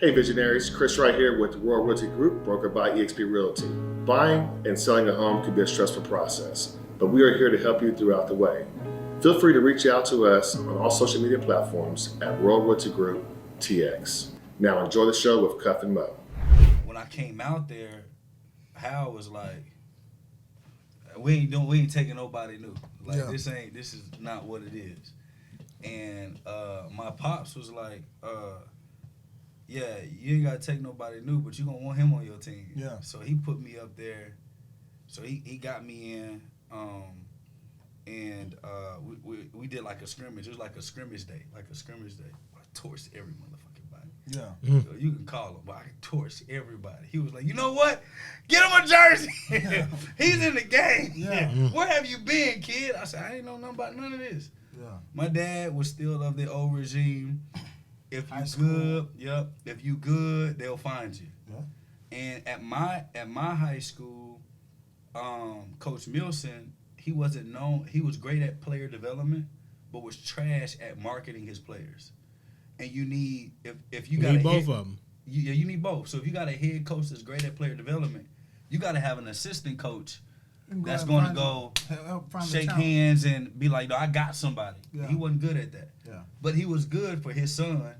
Hey visionaries, Chris right here with Royal Realty Group, brokered by eXp Realty. Buying and selling a home can be a stressful process, but we are here to help you throughout the way. Feel free to reach out to us on all social media platforms at Royal Realty Group TX. Now enjoy the show with Cuff and Mo. When I came out there, Hal was like, we ain't taking nobody new. Like this is not what it is. And my pops was like, yeah, you ain't gotta take nobody new, but you gonna want him on your team. Yeah. So he put me up there. So he got me in, and we did like a scrimmage. It was like a scrimmage day. I torched every motherfucking body. Yeah. So you can call him, but I torched everybody. He was like, you know what? Get him a jersey. He's in the game. Yeah. Where have you been, kid? I said, I ain't know nothing about none of this. Yeah. My dad was still of the old regime. If you good, they'll find you. Yeah. And at my high school, Coach Milson, he wasn't known. He was great at player development, but was trash at marketing his players. And you need if you got need both of them. You need both. So if you got a head coach that's great at player development, you got to have an assistant coach that's going to go shake hands and be like, no, I got somebody. Yeah. He wasn't good at that. Yeah. But he was good for his son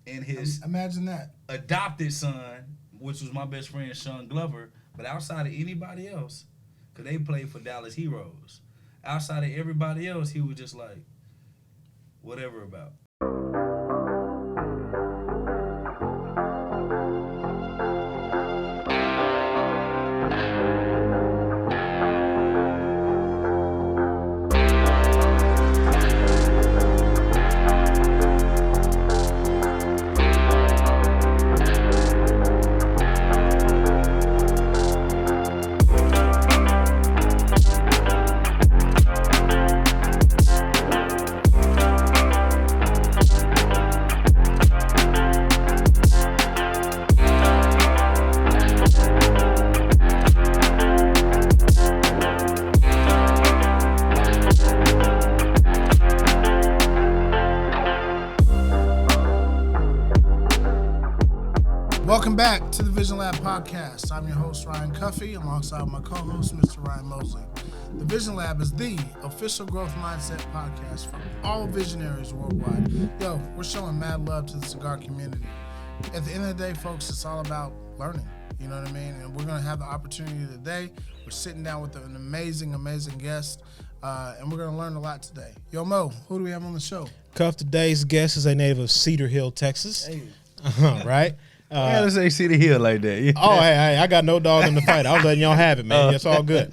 and his imagine that adopted son, which was my best friend, Sean Glover. But outside of anybody else, because they played for Dallas Heroes, outside of everybody else, he was just like, whatever about. Welcome back to the Vision Lab podcast. I'm your host, Ryan Cuffey, alongside my co-host, Mr. Ryan Mosley. The Vision Lab is the official growth mindset podcast for all visionaries worldwide. Yo, we're showing mad love to the cigar community. At the end of the day, folks, it's all about learning. You know what I mean? And we're going to have the opportunity today. We're sitting down with an amazing, amazing guest, and we're going to learn a lot today. Yo, Mo, who do we have on the show? Cuff, today's guest is a native of Cedar Hill, Texas. Hey. Right? I gotta say Cedar Hill like that. Yeah. Oh, hey, I got no dog in the fight. I was letting y'all have it, man. It's all good.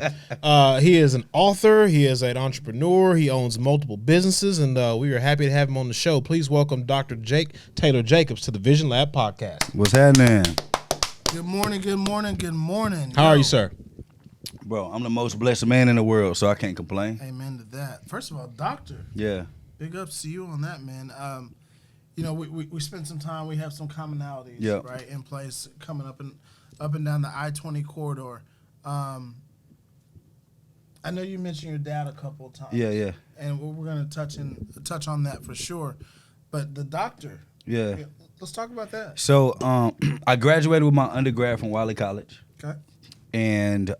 He is an author. He is an entrepreneur. He owns multiple businesses, and we are happy to have him on the show. Please welcome Dr. Tayler Jacobs to the Vision Lab podcast. What's happening? Good morning, good morning, good morning. How are you, sir? Bro, I'm the most blessed man in the world, so I can't complain. Amen to that. First of all, doctor. Yeah. Big ups to you on that, man. You know, we spent some time. We have some commonalities, right, in place coming up and down the I-20 corridor. I know you mentioned your dad a couple of times. Yeah. And we're going to touch on that for sure. But the doctor. Yeah. Let's talk about that. So I graduated with my undergrad from Wiley College. Okay. And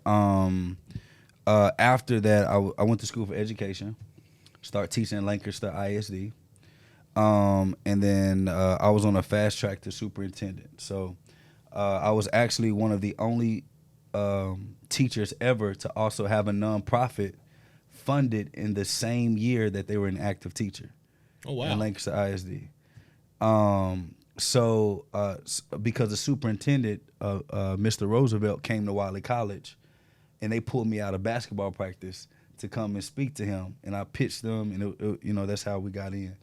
after that, I went to school for education. Started teaching at Lancaster ISD. And then I was on a fast track to superintendent. So I was actually one of the only teachers ever to also have a nonprofit funded in the same year that they were an active teacher. Oh, wow. At Lancaster ISD. So because the superintendent, Mr. Roosevelt, came to Wiley College, and they pulled me out of basketball practice to come and speak to him, and I pitched them, and that's how we got in.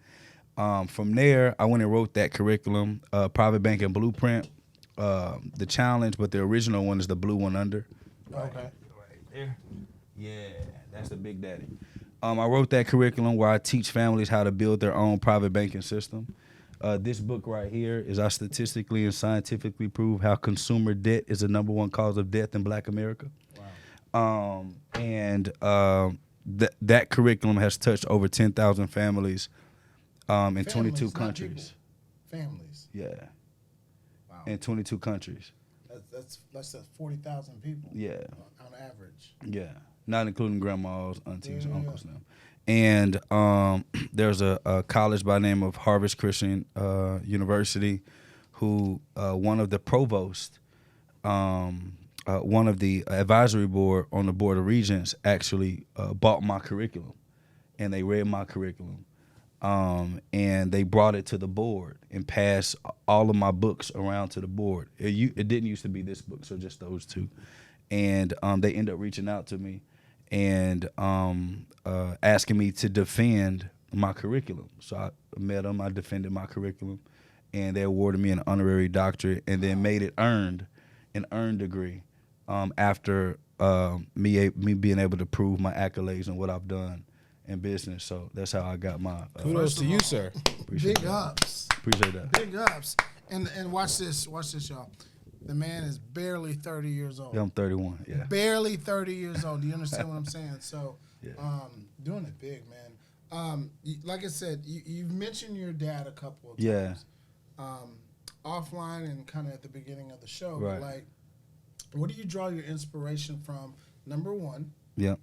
From there, I went and wrote that curriculum, Private Banking Blueprint, the challenge, but the original one is the blue one under. Okay. Right there. Yeah, that's the Big Daddy. I wrote that curriculum where I teach families how to build their own private banking system. This book right here is I statistically and scientifically prove how consumer debt is the #1 cause of death in Black America. Wow. That curriculum has touched over 10,000 families in 22 Families, not countries. people. Families. Yeah. In 22 countries. That's 40,000 people. Yeah. On average. Yeah. Not including grandmas, aunties, uncles now. And there's a college by the name of Harvest Christian University who one of the provosts, one of the advisory board on the Board of Regents actually bought my curriculum, and they read my curriculum. And they brought it to the board and passed all of my books around to the board. It didn't used to be this book, so just those two. And they ended up reaching out to me and asking me to defend my curriculum. So I met them, I defended my curriculum, and they awarded me an honorary doctorate and then made it an earned degree after me being able to prove my accolades and what I've done in business. So that's how I got my kudos to you, sir. Big ups. Appreciate that. Big ups. And watch this, y'all. The man is barely 30 years old. Yeah, I'm 31. Yeah. Barely 30 years old. Do you understand what I'm saying? So, Yeah. doing it big, man. Like I said, you've mentioned your dad a couple of Yeah. times. Offline and kind of at the beginning of the show. Right. But like, what do you draw your inspiration from? Number one. Yeah.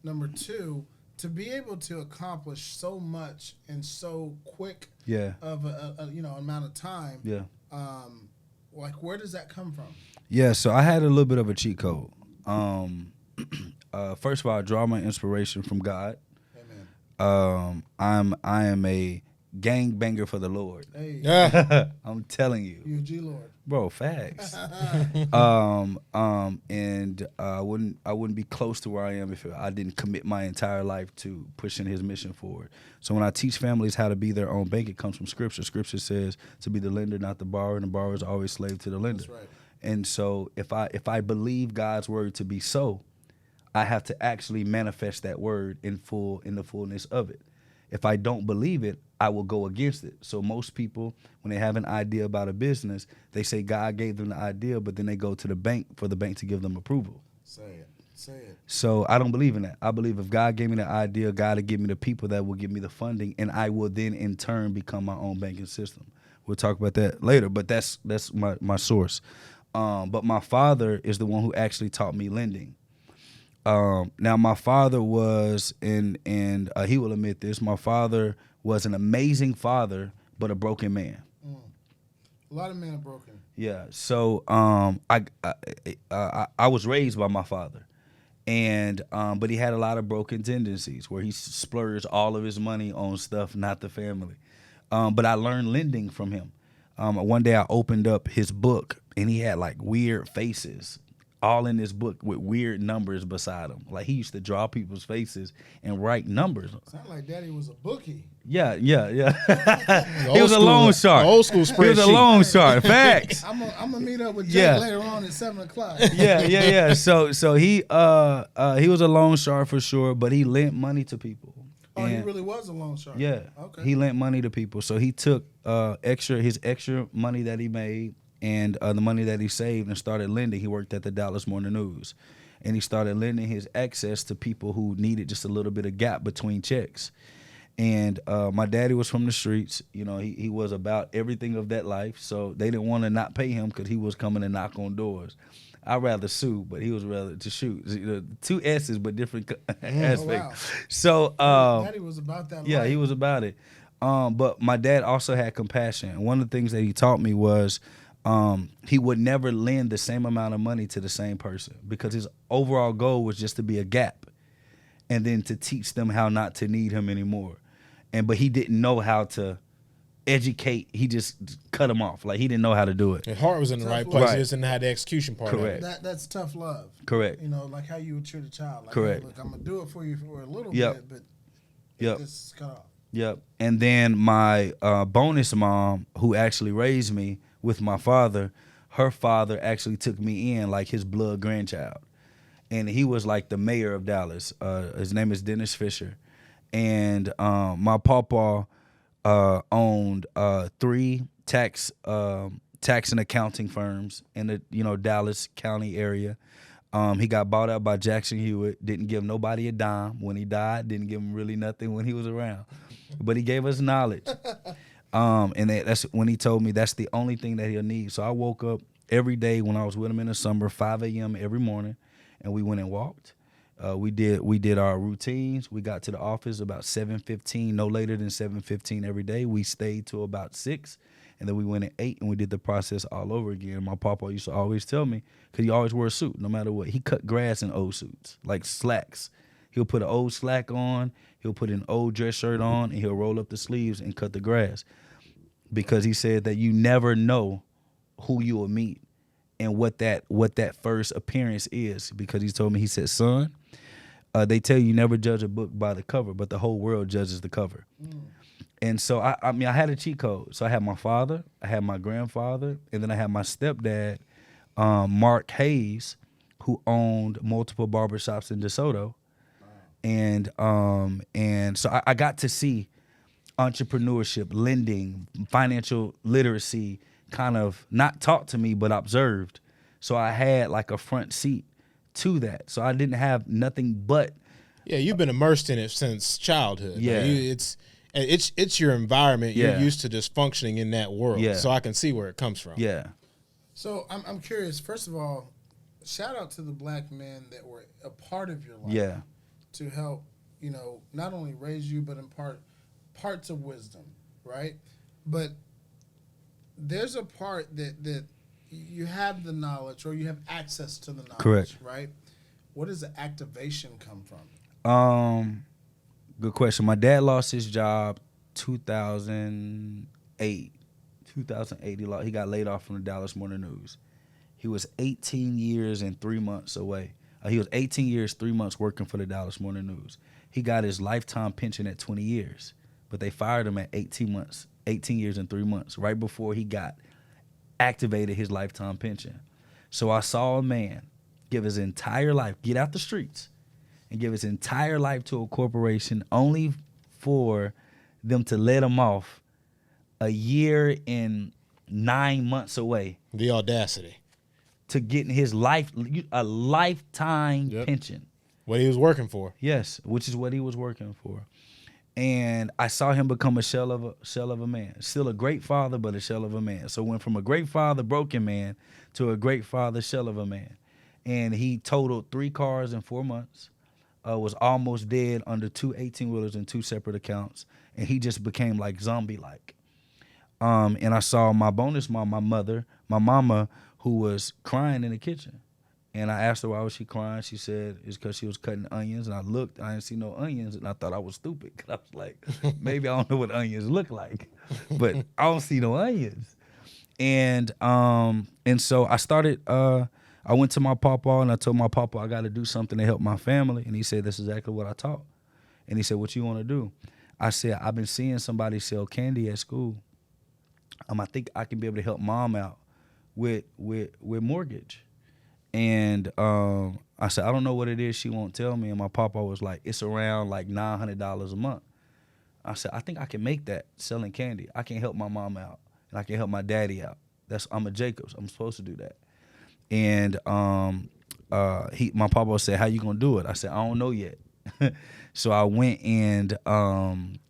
Number two, to be able to accomplish so much in so quick Yeah. of a amount of time. Yeah. Like, where does that come from? Yeah, so I had a little bit of a cheat code. First of all, I draw my inspiration from God. Amen. I am a gangbanger for the Lord. Hey, I'm telling you, you a G Lord. bro, facts. And I wouldn't be close to where I am if I didn't commit my entire life to pushing His mission forward. So when I teach families how to be their own bank, it comes from Scripture. Scripture says to be the lender, not the borrower, and the borrower is always slave to the lender. That's right. And so if I believe God's word to be so, I have to actually manifest that word in the fullness of it. If I don't believe it, I will go against it. So most people, when they have an idea about a business, they say God gave them the idea, but then they go to the bank for the bank to give them approval. Say it. So I don't believe in that. I believe if God gave me the idea, God will give me the people that will give me the funding, and I will then in turn become my own banking system. We'll talk about that later, but that's my source. But my father is the one who actually taught me lending. Now my father was, and he will admit this, my father was an amazing father, but a broken man. A lot of men are broken. Yeah. So I was raised by my father, and but he had a lot of broken tendencies where he splurged all of his money on stuff, not the family. But I learned lending from him. One day I opened up his book, and he had like weird faces all in this book with weird numbers beside him. Like he used to draw people's faces and write numbers. Sound like Daddy was a bookie. Yeah. He was a loan shark. Old school spreadsheet. He was a loan shark. Facts. I'm gonna meet up with Jay later on at 7:00. Yeah. So he was a loan shark for sure, but he lent money to people. Oh, he really was a loan shark. Yeah. Okay. He lent money to people. So he took his extra money that he made and the money that he saved and started lending. He worked at the Dallas Morning News. And he started lending his excess to people who needed just a little bit of gap between checks. And my daddy was from the streets. You know, he was about everything of that life. So they didn't want to not pay him because he was coming to knock on doors. I'd rather sue, but he was rather to shoot. Two S's, but different aspects. Oh, wow. So Daddy was about that yeah, life. he was about it. But my dad also had compassion. And one of the things that he taught me was he would never lend the same amount of money to the same person because his overall goal was just to be a gap and then to teach them how not to need him anymore. But he didn't know how to educate. He just cut them off. Like he didn't know how to do it. His heart was in the right place. He just didn't have the execution part. Correct. Of it. That's tough love. Correct. You know, like how you would treat a child. Like, Correct. Hey, look, I'm gonna do it for you for a little Yep. bit, but Yep. this is cut off. Yep. And then my bonus mom, who actually raised me with my father, her father actually took me in like his blood grandchild. And he was like the mayor of Dallas. His name is Dennis Fisher. And my pawpaw owned 3 tax and accounting firms in the Dallas County area. He got bought out by Jackson Hewitt, didn't give nobody a dime when he died, didn't give him really nothing when he was around. But he gave us knowledge. And that's when he told me that's the only thing that he'll need. So I woke up every day when I was with him in the summer, 5 a.m. every morning, and we went and walked. We did our routines. We got to the office about 7:15, no later than 7:15 every day. We stayed till about 6, and then we went at 8, and we did the process all over again. My papa used to always tell me, because he always wore a suit no matter what. He cut grass in old suits, like slacks. He'll put an old slack on, he'll put an old dress shirt on, and he'll roll up the sleeves and cut the grass. Because he said that you never know who you will meet and what that first appearance is. Because he told me, he said, son, they tell you never judge a book by the cover, but the whole world judges the cover. And so, I mean, I had a cheat code. So I had my father, I had my grandfather, and then I had my stepdad, Mark Hayes, who owned multiple barbershops in DeSoto. And so I got to see entrepreneurship, lending, financial literacy kind of not taught to me, but observed. So I had like a front seat to that. So I didn't have nothing but. Yeah, you've been immersed in it since childhood. Yeah. It's your environment. Yeah. You're used to just functioning in that world. Yeah. So I can see where it comes from. Yeah. So I'm curious. First of all, shout out to the black men that were a part of your life. Yeah. To help, not only raise you, but impart parts of wisdom, right? But there's a part that you have the knowledge or you have access to the knowledge, Correct. right? What does the activation come from? Good question. My dad lost his job 2008. 2008, he got laid off from the Dallas Morning News. He was 18 years and 3 months away. He was 18 years, 3 months working for the Dallas Morning News. He got his lifetime pension at 20 years, but they fired him at 18 years and 3 months, right before he got activated his lifetime pension. So I saw a man give his entire life, get out the streets, and give his entire life to a corporation only for them to let him off a year and 9 months away. The audacity. To getting his a lifetime pension. What he was working for. Yes, which is what he was working for. And I saw him become a shell of a man. Still a great father, but a shell of a man. So went from a great father, broken man, to a great father, shell of a man. And he totaled 3 cars in 4 months, was almost dead under 2 18-wheelers in 2 separate accounts, and he just became like zombie-like. And I saw my bonus mom, my mama, who was crying in the kitchen. And I asked her why was she crying. She said it's because she was cutting onions. And I looked, I didn't see no onions, and I thought I was stupid. Cause I was like, maybe I don't know what onions look like, but I don't see no onions. And so I started. I went to my papa and I told my papa I got to do something to help my family. And he said that's exactly what I taught. And he said, what you want to do? I said I've been seeing somebody sell candy at school. I think I can be able to help mom out with mortgage. And I said, I don't know what it is. She won't tell me. And my papa was like, it's around like $900 a month. I said, I think I can make that selling candy. I can help my mom out and I can help my daddy out. I'm a Jacobs. I'm supposed to do that. And my papa said, how you gonna do it? I said, I don't know yet. So I went and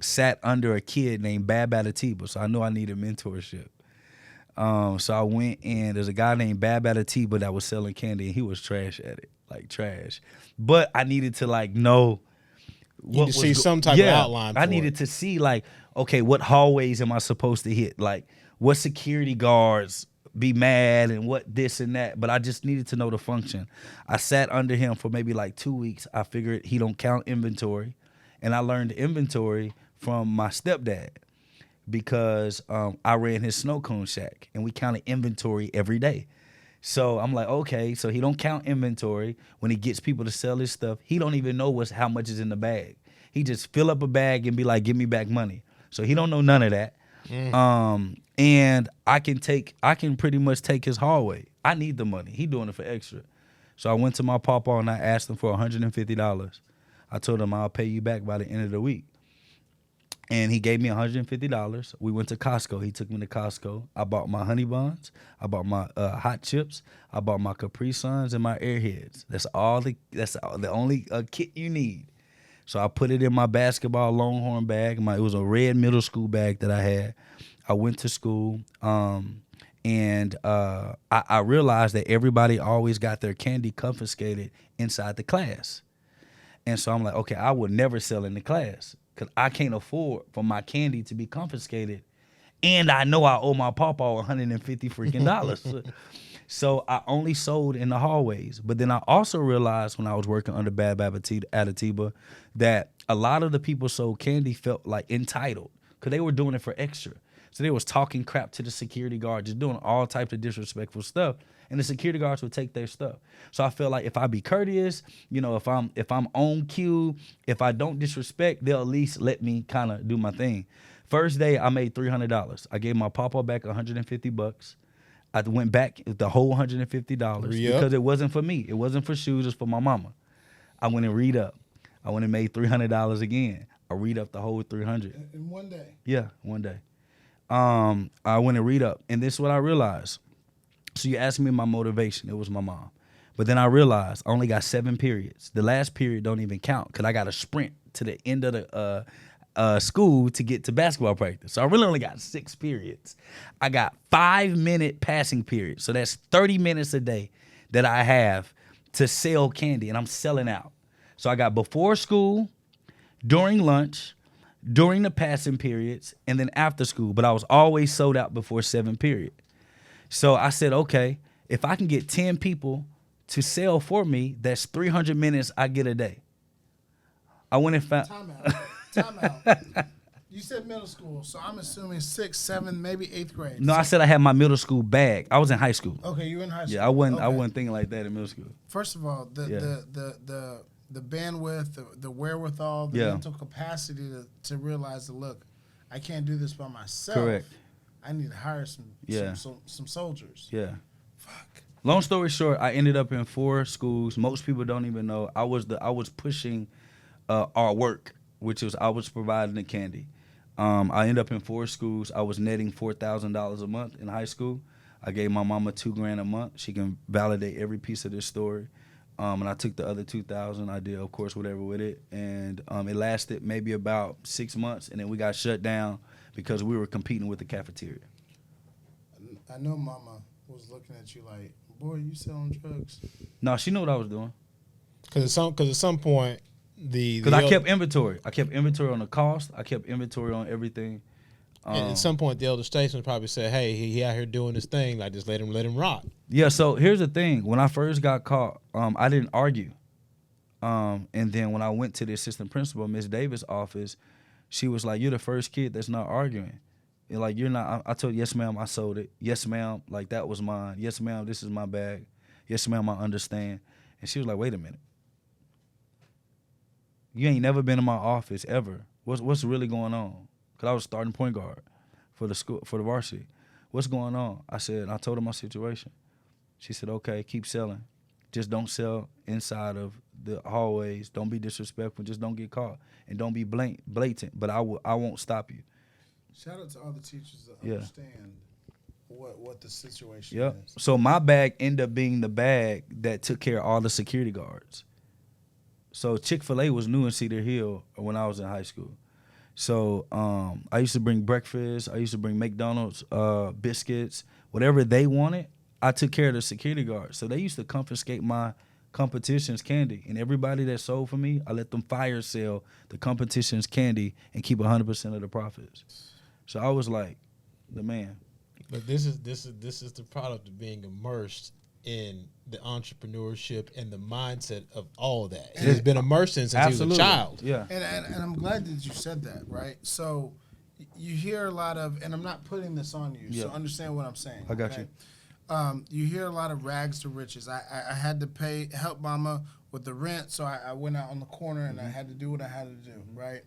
sat under a kid named Bab Adatiba. So I knew I needed mentorship. So I went and there's a guy named Bab Adatiba that was selling candy and he was trash at it, like trash. But I needed to like know what was some type of outline. I needed to see like, okay, what hallways am I supposed to hit? Like what security guards be mad and what this and that. But I just needed to know the function. I sat under him for maybe like 2 weeks. I figured he don't count inventory. And I learned inventory from my stepdad. Because I ran his snow cone shack and we counted inventory every day. So I'm like, okay, so he don't count inventory. When he gets people to sell his stuff, he don't even know how much is in the bag. He just fill up a bag and be like, give me back money. So he don't know none of that. And I can pretty much take his hallway. I need the money. He doing it for extra. So I went to my papa and I asked him for $150. I told him I'll pay you back by the end of the week. And he gave me $150. We went to Costco. He took me to Costco. I bought my honey buns. I bought my hot chips. I bought my Capri Suns and my Airheads. That's the only kit you need. So I put it in my basketball Longhorn bag. It was a red middle school bag that I had. I went to school, and I realized that everybody always got their candy confiscated inside the class. And so I'm like, okay, I would never sell in the class because I can't afford for my candy to be confiscated. And I know I owe my papa $150 freaking dollars. So I only sold in the hallways. But then I also realized when I was working under Bad Atiba that a lot of the people sold candy felt like entitled because they were doing it for extra. So they was talking crap to the security guard, just doing all types of disrespectful stuff. And the security guards would take their stuff. So I feel like if I be courteous, if I'm on cue, if I don't disrespect, they'll at least let me kind of do my thing. First day I made $300. I gave my papa back $150. I went back the whole $150 because it wasn't for me. It wasn't for shoes. It's for my mama. I went and read up. I went and made $300 again. I read up the whole $300 in one day. Yeah, one day. I went and read up, and this is what I realized. So you asked me my motivation. It was my mom. But then I realized I only got 7 periods. The last period don't even count because I got to sprint to the end of the school to get to basketball practice. So I really only got 6 periods. I got 5-minute passing periods. So that's 30 minutes a day that I have to sell candy, and I'm selling out. So I got before school, during lunch, during the passing periods, and then after school. But I was always sold out before 7 period. So I said, okay, if I can get 10 people to sell for me, that's 300 minutes I get a day. I went and found... Time out. You said middle school, so I'm assuming 6th, 7th, maybe 8th grade. No, I said I had my middle school bag. I was in high school. Okay, you were in high school. Yeah, I wasn't thinking like that in middle school. First of all, the bandwidth, the wherewithal, the mental capacity to realize that, look, I can't do this by myself. Correct. I need to hire some soldiers. Yeah. Fuck. Long story short, I ended up in 4 schools. Most people don't even know I was pushing our work, which was I was providing the candy. I ended up in 4 schools. I was netting $4,000 a month in high school. I gave my mama $2,000 a month. She can validate every piece of this story. And I took the other $2,000. I did, of course, whatever with it. And it lasted maybe about 6 months, and then we got shut down because we were competing with the cafeteria. I know Mama was looking at you like, boy, you selling drugs? No, she knew what I was doing. Because at some point, I kept inventory. I kept inventory on the cost. I kept inventory on everything. And at some point, the elder statesman probably said, "Hey, he out here doing this thing. Like, just let him rock." Yeah. So here's the thing: when I first got caught, I didn't argue. And then when I went to the assistant principal, Miss Davis' office, she was like, "You're the first kid that's not arguing. And like, you're not." I told her, "Yes, ma'am, I sold it. Yes, ma'am, like that was mine. Yes, ma'am, this is my bag. Yes, ma'am, I understand." And she was like, "Wait a minute. You ain't never been in my office ever. What's really going on?" Because I was starting point guard for the school, for the varsity. "What's going on?" I told her my situation. She said, "Okay, keep selling. Just don't sell inside of the hallways. Don't be disrespectful. Just don't get caught. And don't be blatant. But I won't stop you." Shout out to all the teachers that understand what the situation is. So my bag ended up being the bag that took care of all the security guards. So Chick-fil-A was new in Cedar Hill when I was in high school. So I used to bring breakfast. I used to bring McDonald's biscuits, whatever they wanted. I took care of the security guards. So they used to confiscate my competition's candy. And everybody that sold for me, I let them fire sale the competition's candy and keep 100% of the profits. So I was like, the man. But this is the product of being immersed in the entrepreneurship and the mindset of all that. It has been immersed in since he was a child. Yeah. And I'm glad that you said that, right? So you hear a lot of, and I'm not putting this on you, so understand what I'm saying. I got you. You hear a lot of rags to riches. I had to help Mama with the rent, so I went out on the corner and I had to do what I had to do, right?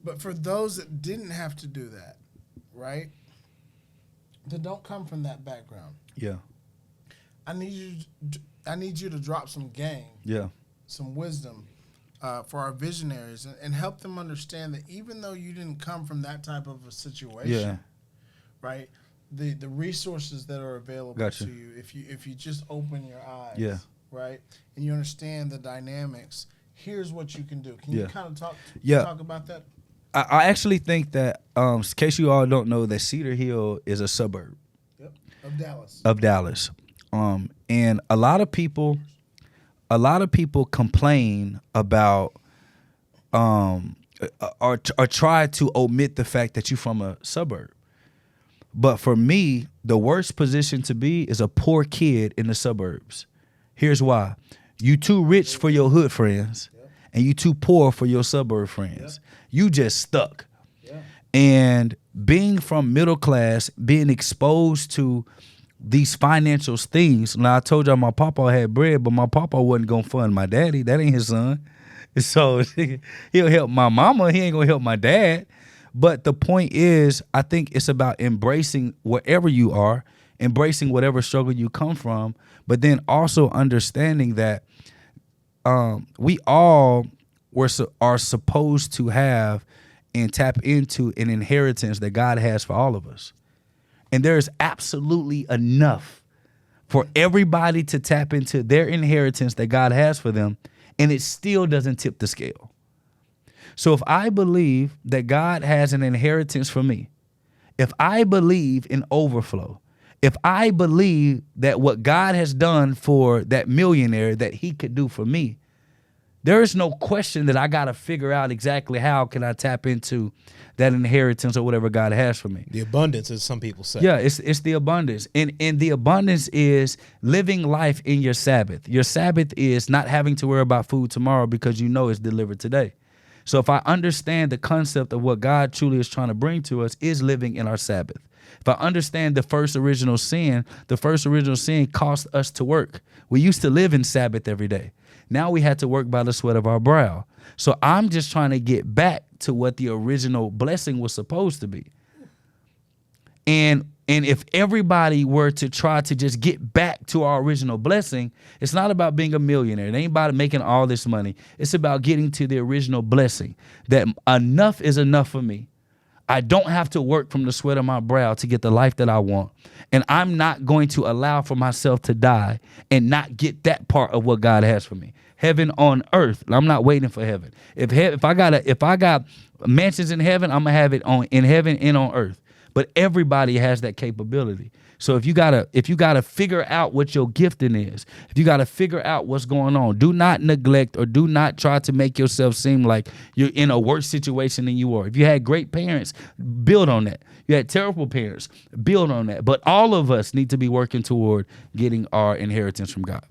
But for those that didn't have to do that, right, that don't come from that background, yeah, I need you to drop some game, some wisdom for our visionaries and help them understand that even though you didn't come from that type of a situation, right, the resources that are available to you, if you just open your eyes, right, and you understand the dynamics, here's what you can do. Can you kind of talk about that? I actually think that, in case you all don't know, that Cedar Hill is a suburb of Dallas. And a lot of people complain about or try to omit the fact that you're from a suburb. But for me, the worst position to be is a poor kid in the suburbs. Here's why. You too rich for your hood friends, and you too poor for your suburb friends. You just stuck. And being from middle class, being exposed to these financial things. Now, I told y'all my papa had bread, but my papa wasn't going to fund my daddy. That ain't his son. So he'll help my mama. He ain't going to help my dad. But the point is, I think it's about embracing wherever you are, embracing whatever struggle you come from, but then also understanding that we all are supposed to have and tap into an inheritance that God has for all of us. And there is absolutely enough for everybody to tap into their inheritance that God has for them, and it still doesn't tip the scale. So if I believe that God has an inheritance for me, if I believe in overflow, if I believe that what God has done for that millionaire that he could do for me, there is no question that I got to figure out exactly how can I tap into that inheritance or whatever God has for me. The abundance, as some people say. Yeah, it's the abundance. And the abundance is living life in your Sabbath. Your Sabbath is not having to worry about food tomorrow because you know it's delivered today. So if I understand the concept of what God truly is trying to bring to us is living in our Sabbath. If I understand the first original sin cost us to work. We used to live in Sabbath every day. Now we had to work by the sweat of our brow. So I'm just trying to get back to what the original blessing was supposed to be. And if everybody were to try to just get back to our original blessing, it's not about being a millionaire. It ain't about making all this money. It's about getting to the original blessing, that enough is enough for me. I don't have to work from the sweat of my brow to get the life that I want. And I'm not going to allow for myself to die and not get that part of what God has for me. Heaven on earth. I'm not waiting for heaven. If I got mansions in heaven, I'm gonna have it in heaven and on earth. But everybody has that capability. So if you gotta figure out what your gifting is, if you gotta figure out what's going on, do not neglect or do not try to make yourself seem like you're in a worse situation than you are. If you had great parents, build on that. You had terrible parents, build on that. But all of us need to be working toward getting our inheritance from God.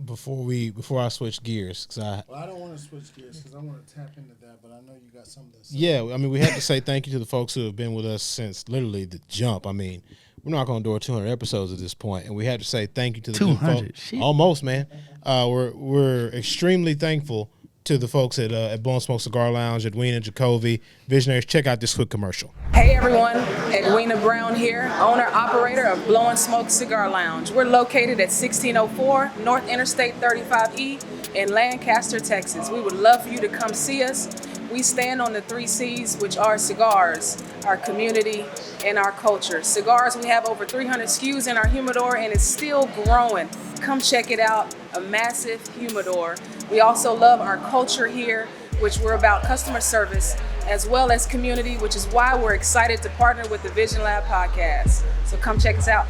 Before I switch gears, I don't want to switch gears because I want to tap into that, but I know you got something to say. Yeah, I mean, we have to say thank you to the folks who have been with us since literally the jump. I mean, we're not going to do 200 episodes at this point, and we have to say thank you to the 200, folks. Almost, man. We're extremely thankful to the folks at Blowing Smoke Cigar Lounge, Edwina, Jacoby, Visionaries. Check out this quick commercial. Hey everyone, Edwina Brown here, owner-operator of Blowing Smoke Cigar Lounge. We're located at 1604 North Interstate 35E in Lancaster, Texas. We would love for you to come see us. We stand on the 3 C's, which are cigars, our community, and our culture. Cigars, we have over 300 SKUs in our humidor, and it's still growing. Come check it out, a massive humidor. We also love our culture here, which we're about customer service, as well as community, which is why we're excited to partner with the Vision Lab podcast. So come check us out.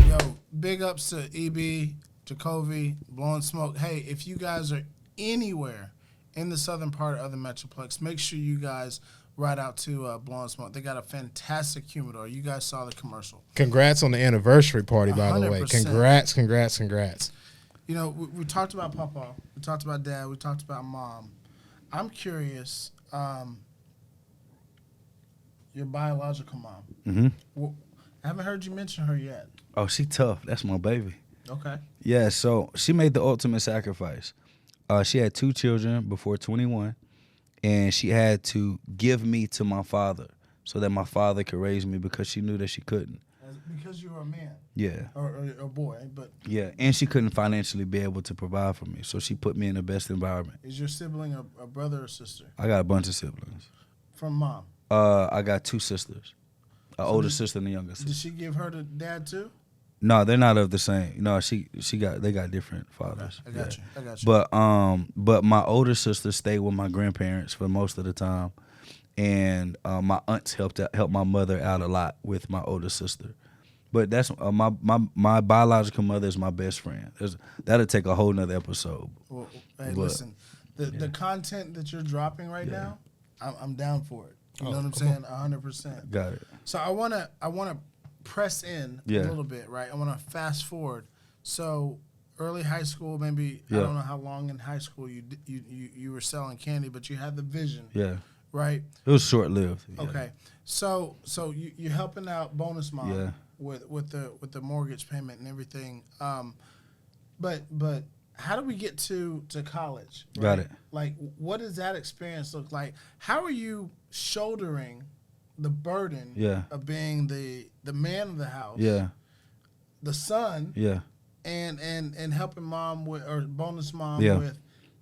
Yo, big ups to EB, Jacoby, Blowing Smoke. Hey, if you guys are anywhere in the southern part of the Metroplex, make sure you guys ride out to Blowing Smoke. They got a fantastic humidor. You guys saw the commercial. Congrats on the anniversary party, by the way. 100%. Congrats. You know, we talked about Papa, we talked about Dad, we talked about Mom. I'm curious, your biological mom. Mm-hmm. I haven't heard you mention her yet. Oh, she tough. That's my baby. Okay. Yeah, so she made the ultimate sacrifice. She had 2 children before 21, and she had to give me to my father so that my father could raise me because she knew that she couldn't. Because you were a man. Yeah. Or a boy, but. Yeah, and she couldn't financially be able to provide for me, so she put me in the best environment. Is your sibling a brother or sister? I got a bunch of siblings. From Mom? I got 2 sisters, an older sister and a younger sister. Did she give her to Dad too? No, they're not of the same. No, they got different fathers. Okay, I got you. But my older sister stayed with my grandparents for most of the time, and my aunts helped my mother out a lot with my older sister. But that's my biological mother is my best friend. That'll take a whole nother episode. Well, hey, listen, the content that you're dropping right now, I'm down for it. You know what I'm saying? 100%. Got it. So I wanna press in a little bit, right? I wanna fast forward. So early high school, maybe I don't know how long in high school you were selling candy, but you had the vision. Yeah. Right. It was short lived. Yeah. Okay. So you're helping out bonus mom. Yeah. With the mortgage payment and everything. But how do we get to college? Right? Got it. Like, what does that experience look like? How are you shouldering the burden of being the man of the house? Yeah. The son. Yeah. And helping mom or bonus mom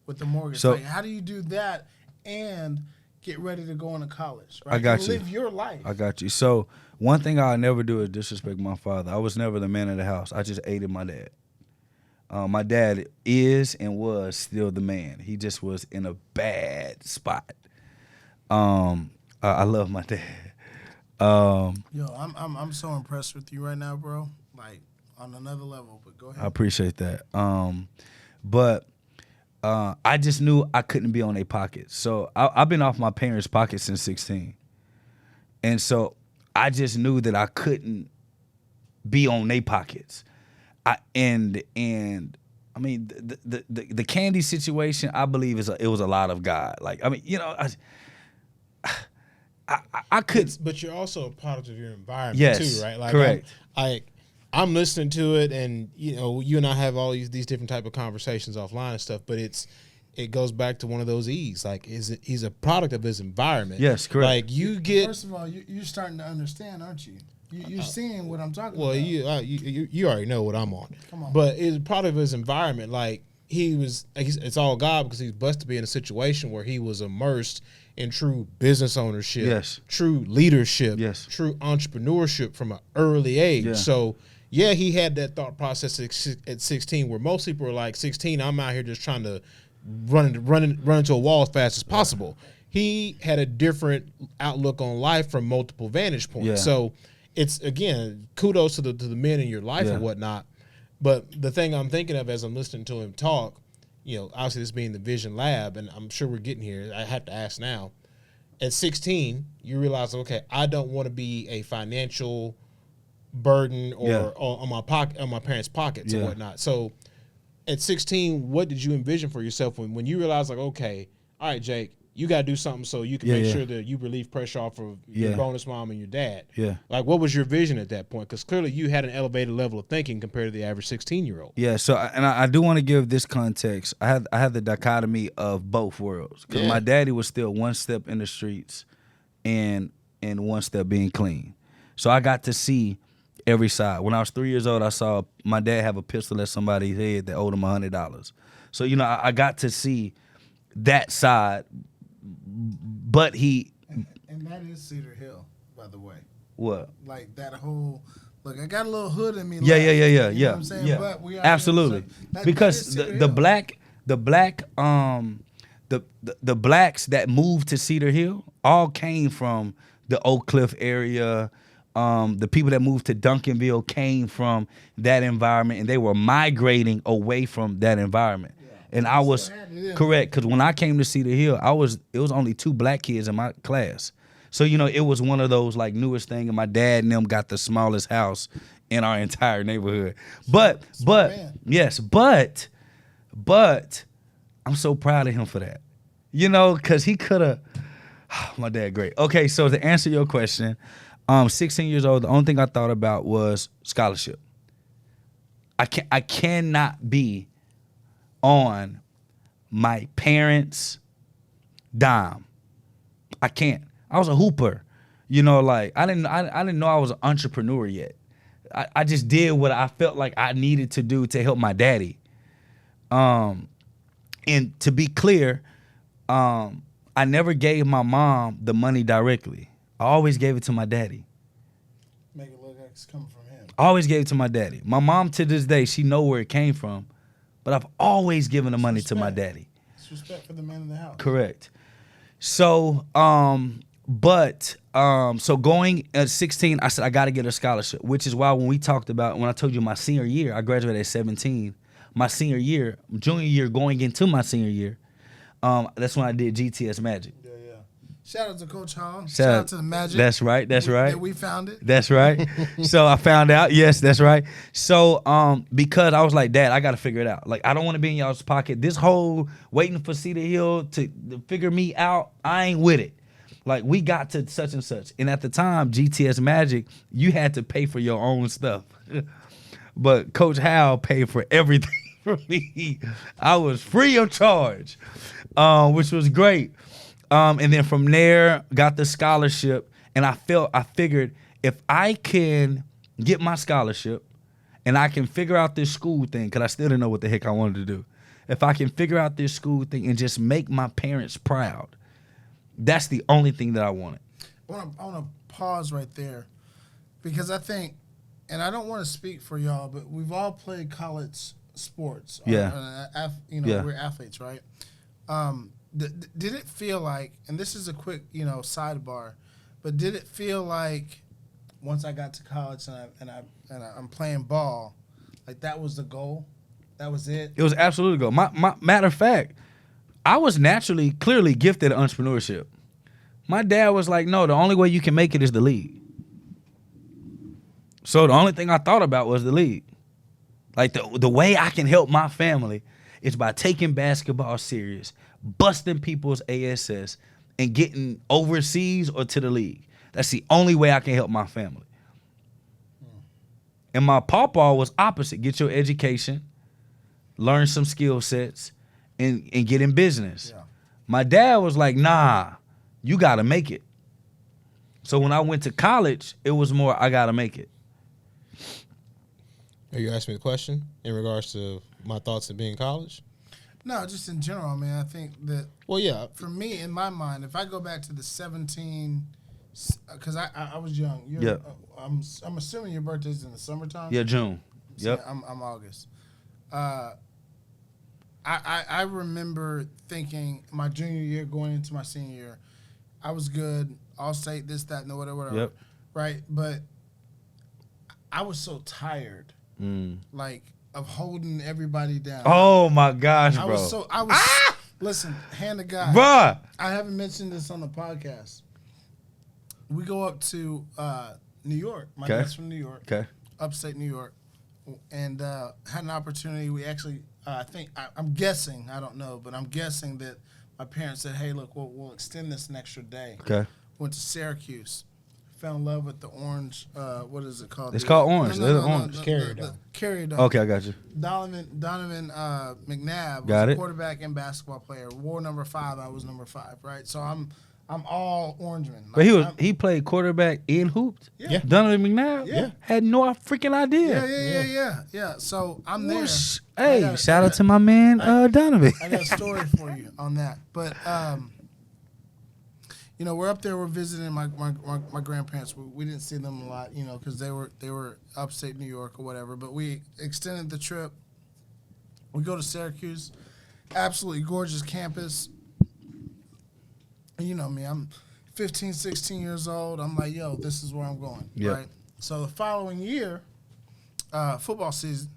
with the mortgage. So, like, how do you do that and get ready to go into college? Right? I got and you. Live your life. I got you. So one thing I'll never do is disrespect my father. I was never the man of the house. I just aided my dad. My dad is and was still the man. He just was in a bad spot. I love my dad. Yo, I'm so impressed with you right now, bro. Like on another level. But go ahead. I appreciate that. But I just knew I couldn't be on their pockets. So I've been off my parents' pockets since 16. And so I just knew that I couldn't be on their pockets. And I mean the candy situation, I believe it was a lot of God. Like, I mean, you know, I could. But you're also a product of your environment yes, too, right? Like, correct. I'm listening to it, and you know, you and I have all these different type of conversations offline and stuff. But it goes back to one of those E's. Like, he's a product of his environment. Yes, correct. Like, you get. First of all, you're starting to understand, aren't you? You're seeing what I'm talking Well, about. you already know what I'm on. Come on. But it's a product of his environment. Like, it's all God, because he's blessed to be in a situation where he was immersed in true business ownership, yes, true leadership, yes, true entrepreneurship from an early age. Yeah. So, yeah, he had that thought process at 16, where most people are like, 16, I'm out here just trying to run into a wall as fast as possible. He had a different outlook on life from multiple vantage points. Yeah. So it's, again, kudos to the men in your life and whatnot. But the thing I'm thinking of as I'm listening to him talk, you know, obviously this being the Vision Lab, and I'm sure we're getting here, I have to ask now. At 16, you realize, okay, I don't want to be a financial burden or on my parents' pockets and whatnot. So at 16, what did you envision for yourself when you realized, like, okay, all right, Jake, you got to do something so you can make sure that you relieve pressure off of your bonus mom and your dad. Yeah. Like, what was your vision at that point? Because clearly you had an elevated level of thinking compared to the average 16-year-old. Yeah. So, and I do want to give this context. I had the dichotomy of both worlds, because my daddy was still one step in the streets and one step being clean. So I got to see every side. When I was 3 years old, I saw my dad have a pistol at somebody's head that owed him $100. So, you know, I got to see that side. But and that is Cedar Hill, by the way. What? Like that whole look. I got a little hood in me. Yeah. You know what I'm saying? Yeah. But we are absolutely, because the blacks that moved to Cedar Hill all came from the Oak Cliff area. The people that moved to Duncanville came from that environment, and they were migrating away from that environment. And I was correct, because when I came to Cedar Hill, it was only 2 black kids in my class. So, you know, it was one of those like newest thing, and my dad and them got the smallest house in our entire neighborhood. But I'm so proud of him for that. You know, because he could have, my dad great. Okay, so to answer your question, 16 years old, the only thing I thought about was scholarship. I cannot be on my parents' dime. I can't. I was a hooper. You know, like I didn't know I was an entrepreneur yet. I just did what I felt like I needed to do to help my daddy. And to be clear, I never gave my mom the money directly. I always gave it to my daddy. Make it look like it's coming from him. I always gave it to my daddy. My mom, to this day, she know where it came from. But I've always given the money to my daddy. It's respect for the man in the house. Correct. So But so going at 16, I said I got to get a scholarship, which is why when I told you my senior year, I graduated at 17. My senior year, junior year, going into my senior year, that's when I did GTS Magic. Yeah. Shout out to Coach Hall. Shout out to the Magic. That's right. That we found it. That's right. So I found out. Yes, that's right. So because I was like, Dad, I got to figure it out. Like, I don't want to be in y'all's pocket. This whole waiting for Cedar Hill to figure me out, I ain't with it. Like, we got to such and such. And at the time, GTS Magic, you had to pay for your own stuff. But Coach Hal paid for everything for me. I was free of charge, which was great. And then from there, got the scholarship. And I figured if I can get my scholarship and I can figure out this school thing, because I still didn't know what the heck I wanted to do. If I can figure out this school thing and just make my parents proud, that's the only thing that I wanted. I want to pause right there because I think, and I don't want to speak for y'all, but we've all played college sports. Yeah. We're athletes, right? Did it feel like, and this is a quick, sidebar, but did it feel like once I got to college and I'm playing ball, like that was the goal? That was it? It was absolutely the goal. My matter of fact, I was clearly gifted at entrepreneurship. My dad was like, no, the only way you can make it is the league. So the only thing I thought about was the league. Like the way I can help my family is by taking basketball serious, busting people's ASS, and getting overseas or to the league. That's the only way I can help my family. And my pawpaw was opposite. Get your education, learn some skill sets, and get in business. Yeah. My dad was like, nah, you got to make it. So when I went to college, it was more, I got to make it. Are you asking me the question in regards to my thoughts of being in college? No, just in general. I mean, I think that, well, yeah. For me, in my mind, if I go back to the 17, because I was young. Yeah. I'm assuming your birthday's in the summertime? Yeah, June. Yep. I'm August. I remember thinking my junior year going into my senior year, I was good, all state, this, that, no, whatever. Yep. Right? But I was so tired, like, of holding everybody down. Oh, my gosh, bro. Listen, hand to God. Bruh. I haven't mentioned this on the podcast. We go up to New York. My dad's from New York. Okay. Upstate New York. And had an opportunity. We actually, I'm guessing, I don't know, but I'm guessing that my parents said, hey, look, we'll extend this an extra day. Okay. Went to Syracuse. Fell in love with the orange, what is it called? It's called orange. Orange. Carrier Dome. Carrier Dome. Okay, I got you. Donovan McNabb was a quarterback and basketball player. Wore number 5. I was number 5, right? So I'm all Orangeman. But he played quarterback and hooped? Yeah. Donovan McNabb? Yeah. Had no freaking idea. Yeah. So I'm there. Hey, shout out to my man Donovan. I got a story for you on that. But we're up there. We're visiting my grandparents. We didn't see them a lot, because they were upstate New York or whatever. But we extended the trip. We go to Syracuse, absolutely gorgeous campus. And you know me, I'm 15, 16 years old. I'm like, yo, this is where I'm going, right? So the following year, football season,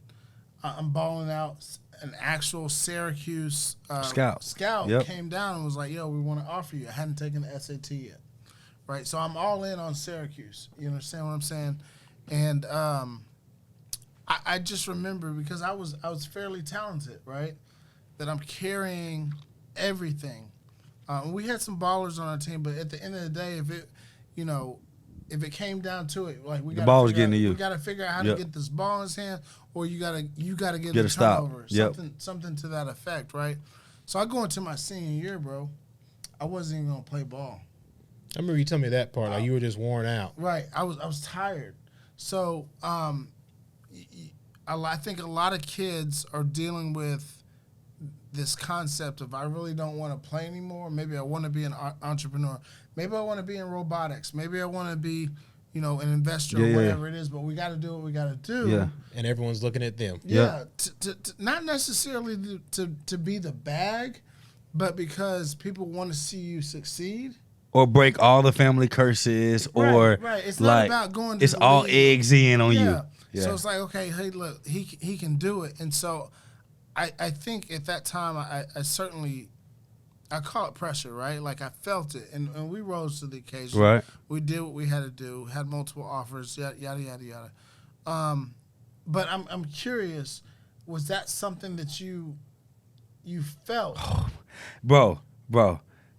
I'm balling out. An actual Syracuse scout came down and was like, yo, we want to offer you. I hadn't taken the SAT yet, right? So I'm all in on Syracuse. You understand what I'm saying? And I just remember, because I was fairly talented, right, that I'm carrying everything. We had some ballers on our team, but at the end of the day, if it came down to it, like the ball was getting to you. We got to figure out how to get this ball in his hand, or you got to get a the stop. turnover, something to that effect, right? So I go into my senior year, bro. I wasn't even gonna play ball. I remember you telling me that part. Like you were just worn out. Right. I was tired. So I think a lot of kids are dealing with this concept of, I really don't want to play anymore. Maybe I want to be an entrepreneur. Maybe I want to be in robotics. Maybe I want to be, an investor or whatever it is. But we got to do what we got to do. Yeah. And everyone's looking at them. Yeah. To not necessarily to be the bag, but because people want to see you succeed. or break all the family curses, or right. It's not like about going to it's the all league. eggs in on you. Yeah. So it's like, okay, hey, look, he can do it. And so I think at that time I certainly, I call it pressure, right? Like I felt it, and we rose to the occasion. Right. We did what we had to do. Had multiple offers. Yada yada yada yada. But I'm curious. Was that something that you felt? Bro.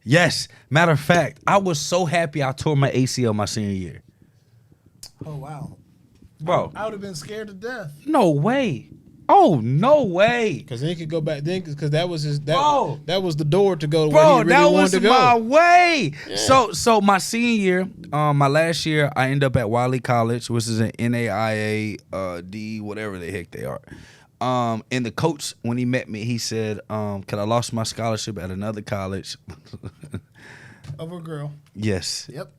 Yes. Matter of fact, I was so happy I tore my ACL my senior year. Oh wow, Bro. I would have been scared to death. No way. Oh, no way. Because then he could go back then, because that was his Bro. that was the door to go to where he really that wanted was to go. my way. So my senior year, my last year, I ended up at Wiley College, which is an NAIA D, whatever the heck they are. And the coach, when he met me, he said, "Cause I lost my scholarship at another college." Over a girl. Yes. Yep.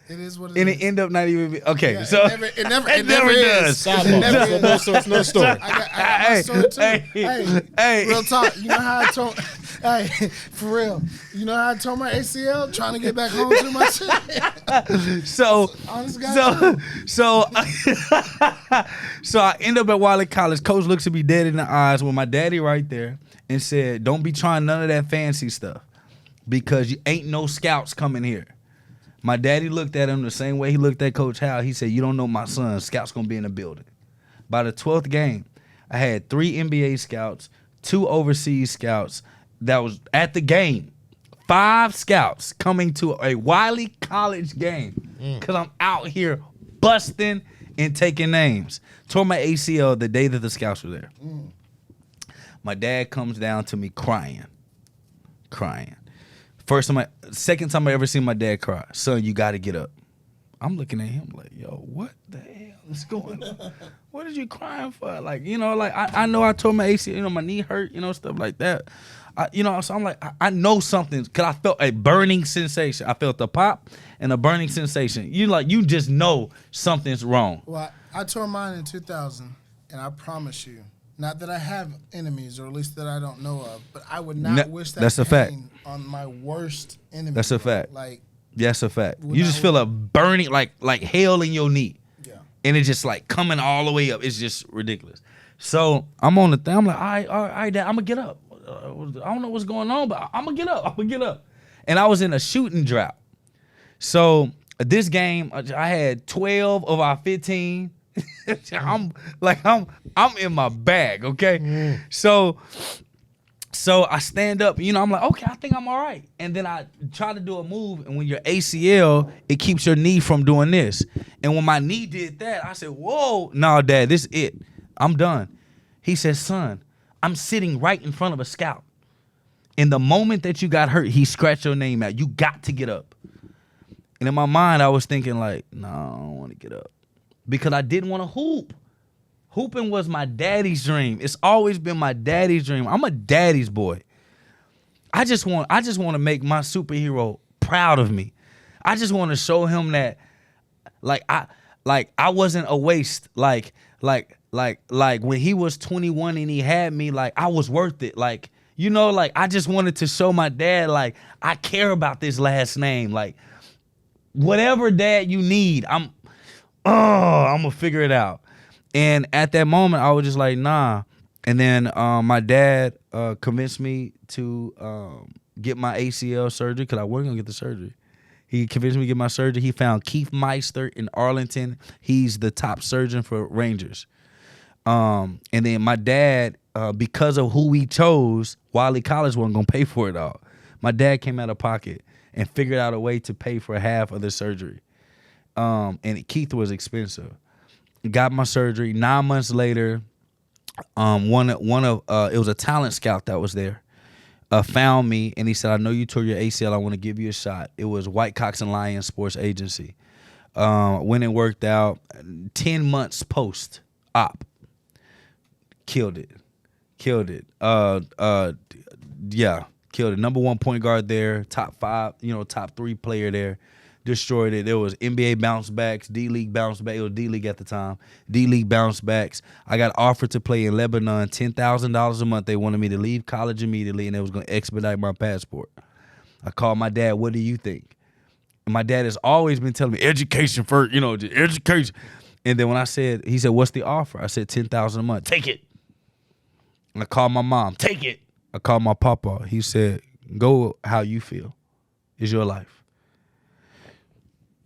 It is what it is. And it ended up not even okay. Yeah, so it never does. Sidebar. Never That's no story. I got my story too. Hey. Real talk. You know how I told? Hey, for real. You know how I tore my ACL trying to get back home to my shit. So Honest guy. so I end up at Wiley College. Coach looks at me dead in the eyes with my daddy right there and said, "Don't be trying none of that fancy stuff because you ain't no scouts coming here." My daddy looked at him the same way he looked at Coach Howell. He said, "You don't know my son. Scouts gonna be in the building." By the 12th game, I had 3 NBA scouts, 2 overseas scouts that was at the game. 5 scouts coming to a Wiley College game because I'm out here busting and taking names. Tore my ACL the day that the scouts were there. My dad comes down to me crying. Second time I ever seen my dad cry. "Son, you got to get up." I'm looking at him like, yo, what the hell is going on? What are you crying for? Like, like I know I tore my ACL, my knee hurt, stuff like that. So I'm like, I know something, because I felt a burning sensation. I felt a pop and a burning sensation. You just know something's wrong. Well, I tore mine in 2000, and I promise you, not that I have enemies, or at least that I don't know of, but I would not wish that that's a fact. pain on my worst enemy. That's a fact. Like, That's a fact. You just feel a burning, like hell in your knee. yeah. And it's just like coming all the way up. It's just ridiculous. So I'm on the thing. I'm like, all right, Dad, I'm going to get up. I don't know what's going on, but I'm going to get up. And I was in a shooting drought. So this game, I had 12 of our 15. I'm in my bag, okay? So I stand up, I'm like, okay, I think I'm all right. And then I try to do a move, and when your ACL, it keeps your knee from doing this. And when my knee did that, I said, whoa, no, Dad, this is it. I'm done. He said, "Son, I'm sitting right in front of a scout. In the moment that you got hurt, he scratched your name out. You got to get up." And in my mind, I was thinking like, no, I don't want to get up. Because I didn't want to hoop. Hooping was my daddy's dream. It's always been my daddy's dream. I'm a daddy's boy. I just want to make my superhero proud of me. I just want to show him that I wasn't a waste. Like when he was 21 and he had me, like I was worth it. Like I just wanted to show my dad, like, I care about this last name. Like, whatever, Dad, you need, I'm gonna figure it out. And at that moment, I was just like, nah. And then my dad convinced me to get my ACL surgery, because I wasn't gonna get the surgery. He convinced me to get my surgery. He found Keith Meister in Arlington. He's the top surgeon for Rangers. And then my dad, because of who we chose, Wiley College wasn't gonna pay for it all. My dad came out of pocket and figured out a way to pay for half of the surgery. And Keith was expensive. Got my surgery. 9 months later, it was a talent scout that was there, found me, and he said, "I know you tore your ACL. I want to give you a shot." It was White Cox and Lions Sports Agency. Went and worked out. 10 months post-op. Killed it. Killed it. Number 1 point guard there. Top 5, top 3 player there. Destroyed it. There was NBA bounce backs, D-League bounce back. It was D-League at the time. D-League bounce backs. I got offered to play in Lebanon, $10,000 a month. They wanted me to leave college immediately, and they was going to expedite my passport. I called my dad, what do you think? And my dad has always been telling me, education first, just education. And then when he said, what's the offer? I said, $10,000 a month. Take it. And I called my mom. Take it. I called my papa. He said, go how you feel. It's your life.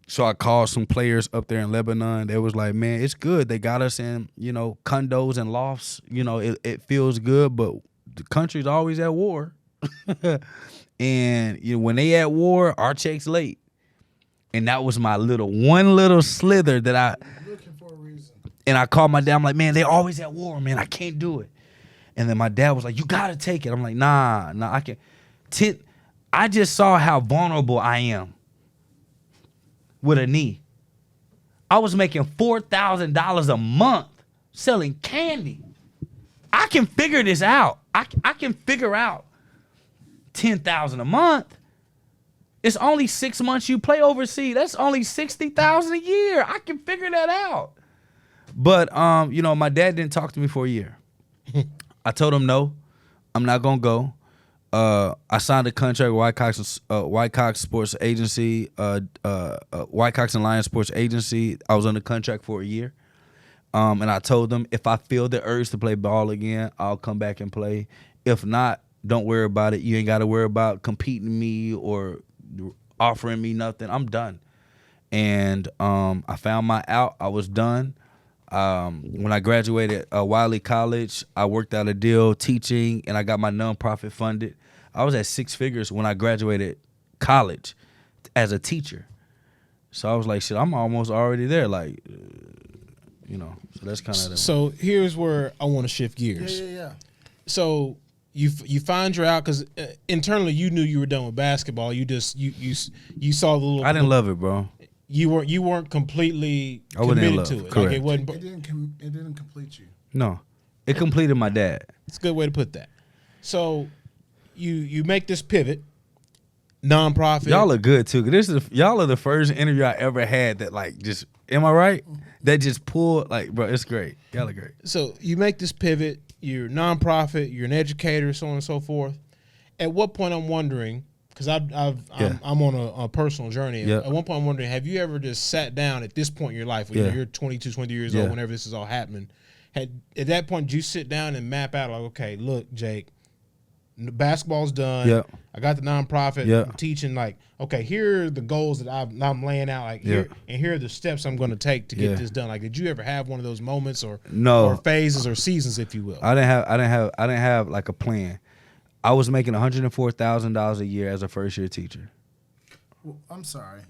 So I called some players up there in Lebanon. They was like, man, it's good. They got us in, condos and lofts. It feels good, but the country's always at war. And when they at war, our check's late. And that was my one little slither that I Looking for a reason. And I called my dad. I'm like, man, they always at war, man. I can't do it. And then my dad was like, you gotta take it. I'm like, nah, I can't. I just saw how vulnerable I am with a knee. I was making $4,000 a month selling candy. I can figure this out. I can figure out $10,000 a month. It's only 6 months you play overseas. That's only $60,000 a year. I can figure that out. But my dad didn't talk to me for a year. I told him no, I'm not gonna go. I signed a contract with White Cox Sports Agency, White Cox and Lions Sports Agency. I was under contract for a year. And I told them if I feel the urge to play ball again, I'll come back and play. If not, don't worry about it. You ain't got to worry about competing me or offering me nothing. I'm done. And I found my out. I was done. When I graduated Wiley College, I worked out a deal teaching, and I got my nonprofit funded. I was at 6 figures when I graduated college as a teacher. So I was like, shit, I'm almost already there. Like, so that's kind of. So here's where I want to shift gears. Yeah. So you find your out because internally you knew you were done with basketball. You just you saw the little. I didn't love it, bro. You weren't completely I wasn't in committed love. to it. Correct. Like it wasn't. It didn't complete you. No, it completed my dad. It's a good way to put that. So you make this pivot, nonprofit. Y'all are good too. Y'all are the first interview I ever had that like just. Am I right? That just pulled like, bro. It's great. Y'all are great. So you make this pivot. You're nonprofit. You're an educator, so on and so forth. At what point I'm wondering, because I'm on a personal journey. Yeah. At one point I'm wondering, have you ever just sat down at this point in your life, when you're 22, 20 years old, whenever this is all happening, at that point, did you sit down and map out like, okay, look, Jake, basketball's done. Yeah. I got the nonprofit. Yeah. I'm teaching. Like, okay, here are the goals that I'm laying out. Like, here are the steps I'm going to take to get this done. Like, did you ever have one of those moments or phases or seasons, if you will? I didn't have like a plan. I was making $104,000 a year as a first year teacher. Well, I'm sorry.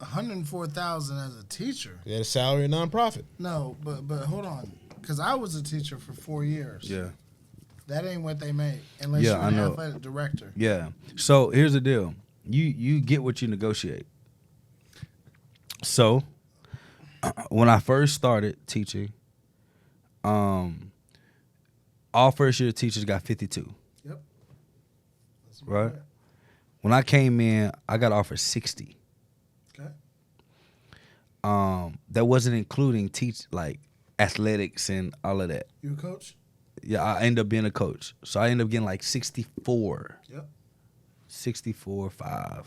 $104,000 as a teacher. You had a salary and nonprofit. No, but hold on, because I was a teacher for 4 years. Yeah. That ain't what they make unless you're an athletic director. Yeah. So here's the deal. You get what you negotiate. So when I first started teaching, all first year teachers got 52. Yep. That's Right? When I came in, I got offered 60. Okay. That wasn't including like athletics and all of that. You a coach? Yeah, I ended up being a coach. So I ended up getting like 64. Yep. 64.5.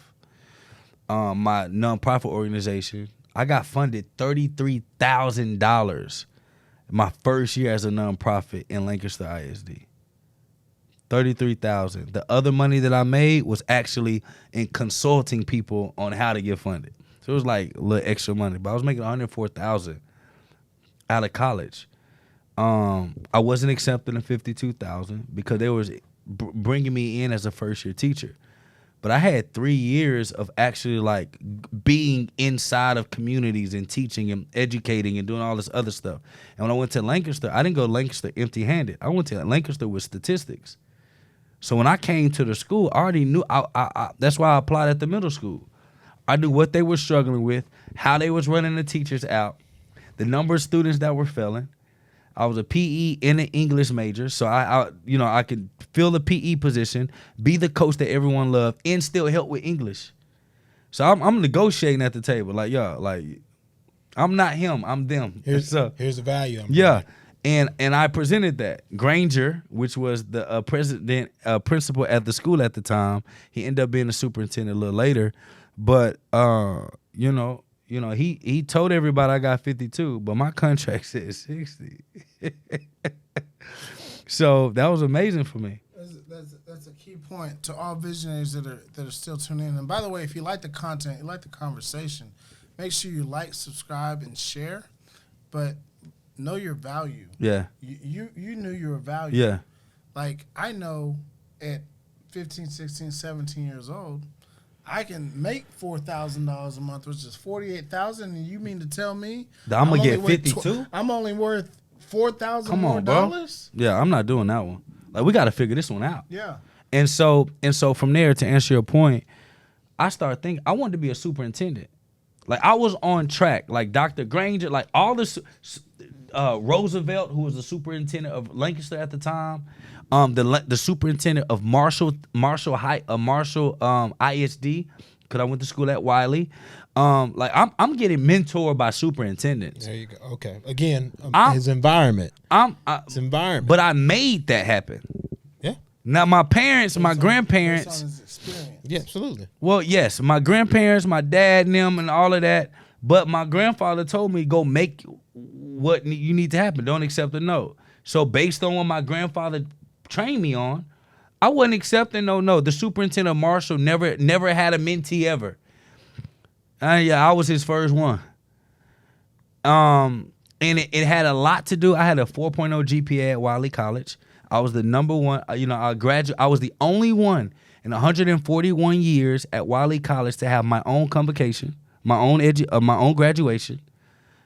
My nonprofit organization, I got funded $33,000 my first year as a nonprofit in Lancaster ISD. $33,000. The other money that I made was actually in consulting people on how to get funded. So it was like a little extra money, but I was making $104,000 out of college. I wasn't accepting the $52,000 because they was bringing me in as a first year teacher. But I had 3 years of actually like being inside of communities and teaching and educating and doing all this other stuff. And when I went to Lancaster, I didn't go to Lancaster empty-handed. I went to Lancaster with statistics. So when I came to the school, I already knew. That's why I applied at the middle school. I knew what they were struggling with, how they was running the teachers out, the number of students that were failing. I was a PE and an English major, so I could fill the PE position, be the coach that everyone loved, and still help with English. So I'm negotiating at the table, like, yo, like, I'm not him, I'm them. Here's the value. Yeah, And I presented that. Granger, which was the principal at the school at the time, he ended up being a superintendent a little later. But he told everybody I got 52, but my contract said 60. So that was amazing for me. That's a key point to all visionaries that are still tuning in. And by the way, if you like the content, you like the conversation, make sure you like, subscribe, and share. But know your value. Yeah. You knew your value. Yeah. Like, I know at 15, 16, 17 years old, I can make $4,000 a month, which is $48,000, and you mean to tell me I'm gonna get only worth 52? I'm only worth $4,000 Come more on, bro. dollars? Yeah, I'm not doing that one. Like, we got to figure this one out. Yeah. And so from there, to answer your point, I started thinking I wanted to be a superintendent. Like, I was on track. Like Dr. Granger, like all this. Roosevelt, who was the superintendent of Lancaster at the time, the superintendent of Marshall ISD, because I went to school at Wiley. Like, I'm getting mentored by superintendents. There you go. Okay. Again, His environment. His environment. But I made that happen. Yeah. Now my parents, my grandparents. Based on his experience. Yeah, absolutely. Well, yes, my grandparents, my dad, and them, and all of that. But my grandfather told me, go make what you need to happen. Don't accept a no. So based on what my grandfather trained me on, I wasn't accepting no. The superintendent of Marshall never had a mentee ever. I was his first one. And it had a lot to do. I had a 4.0 GPA at Wiley College. I was the number one. I was the only one in 141 years at Wiley College to have my own convocation, my own graduation.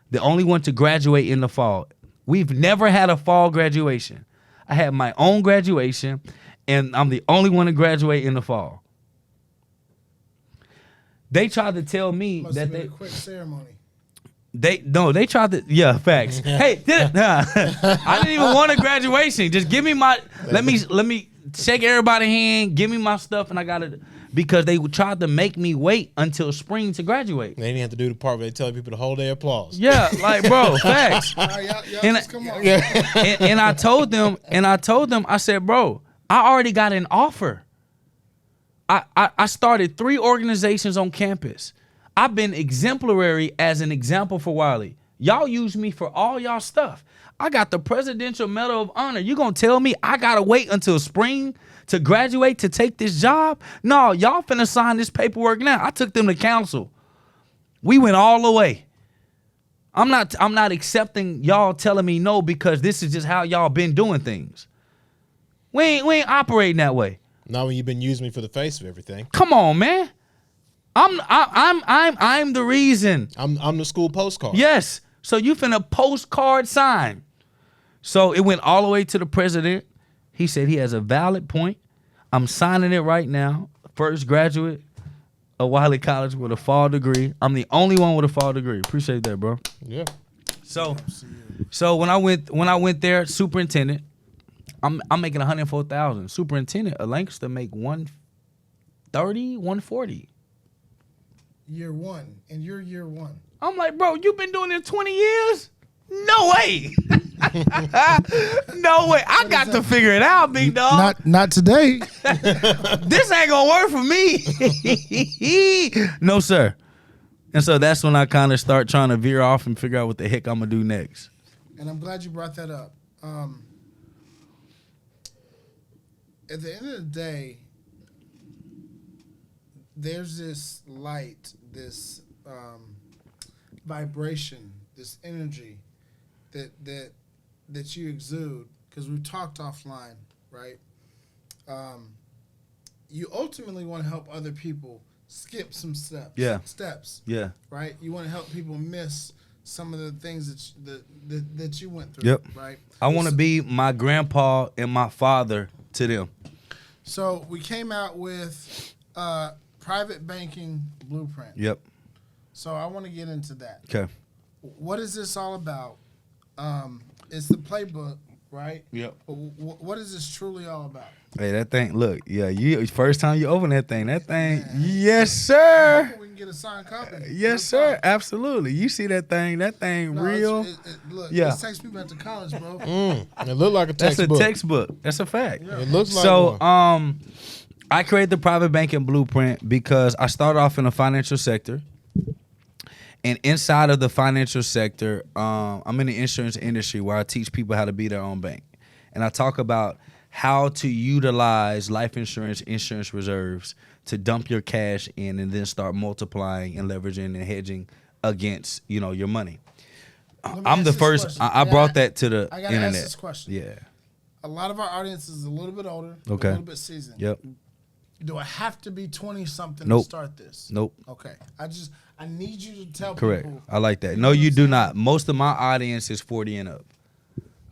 The only one to graduate in the fall. We've never had a fall graduation. I had my own graduation, and I'm the only one to graduate in the fall. They tried to tell me Must that have been a quick ceremony. They tried to facts. Hey, I didn't even want a graduation. Just give me my let me shake everybody's hand, give me my stuff, and I got it. Because they tried to make me wait until spring to graduate. They didn't have to do the part where they tell people to hold their applause. Yeah, like, bro, facts. Y'all And just come on. and I told them, I said, bro, I already got an offer. I started 3 organizations on campus. I've been exemplary as an example for Wiley. Y'all use me for all y'all stuff. I got the Presidential Medal of Honor. You gonna tell me I gotta wait until spring to graduate to take this job? No, y'all finna sign this paperwork now. I took them to council. We went all the way. I'm not accepting y'all telling me no because this is just how y'all been doing things. We ain't operating that way. Not when you've been using me for the face of everything. Come on, man. I'm the reason. I'm the school postcard. Yes. So you finna postcard sign. So it went all the way to the president. He said he has a valid point. I'm signing it right now. First graduate of Wiley College with a fall degree. I'm the only one with a fall degree. Appreciate that, bro. Yeah. So when I went there, superintendent, I'm making $104,000. Superintendent of Lancaster make $130,000, $140,000. Year one, and you're year one. I'm like, bro, you've been doing it 20 years? No way. No way. I got to figure it out, big dog. Not today. This ain't gonna work for me. No, sir. And so that's when I kind of start trying to veer off and figure out what the heck I'm gonna do next. And I'm glad you brought that up. At the end of the day, there's this light, this vibration, this energy that you exude, because we talked offline, right? You ultimately want to help other people skip some steps. Yeah. Steps. Yeah. Right? You want to help people miss some of the things that you went through. Yep. Right? I want to be my grandpa and my father to them. So we came out with private banking blueprint. Yep. So I want to get into that. Okay. What is this all about? It's the playbook right? Yep. But what is this truly all about? Hey, that thing, look, yeah, you first time you open that thing, yes, sir. We can get a signed copy. Yes, sir. Absolutely. You see that thing No, real. Look, Yeah. this takes me back to college, bro. It looked like a That's textbook. a textbook. That's a fact. Yeah. It looks like So, one. I created the private banking blueprint because I started off in the financial sector. And inside of the financial sector, I'm in the insurance industry where I teach people how to be their own bank. And I talk about how to utilize life insurance reserves to dump your cash in and then start multiplying and leveraging and hedging against, your money. Let me I'm ask the this first. question. I brought that to the I gotta internet. ask this question. Yeah. A lot of our audience is a little bit older, Okay. a little bit seasoned. Yep. Do I have to be 20-something Nope. to start this? Nope. Okay. I need you to tell Correct. people. I like that. You No, know what you I'm do saying? not. Most of my audience is 40 and up.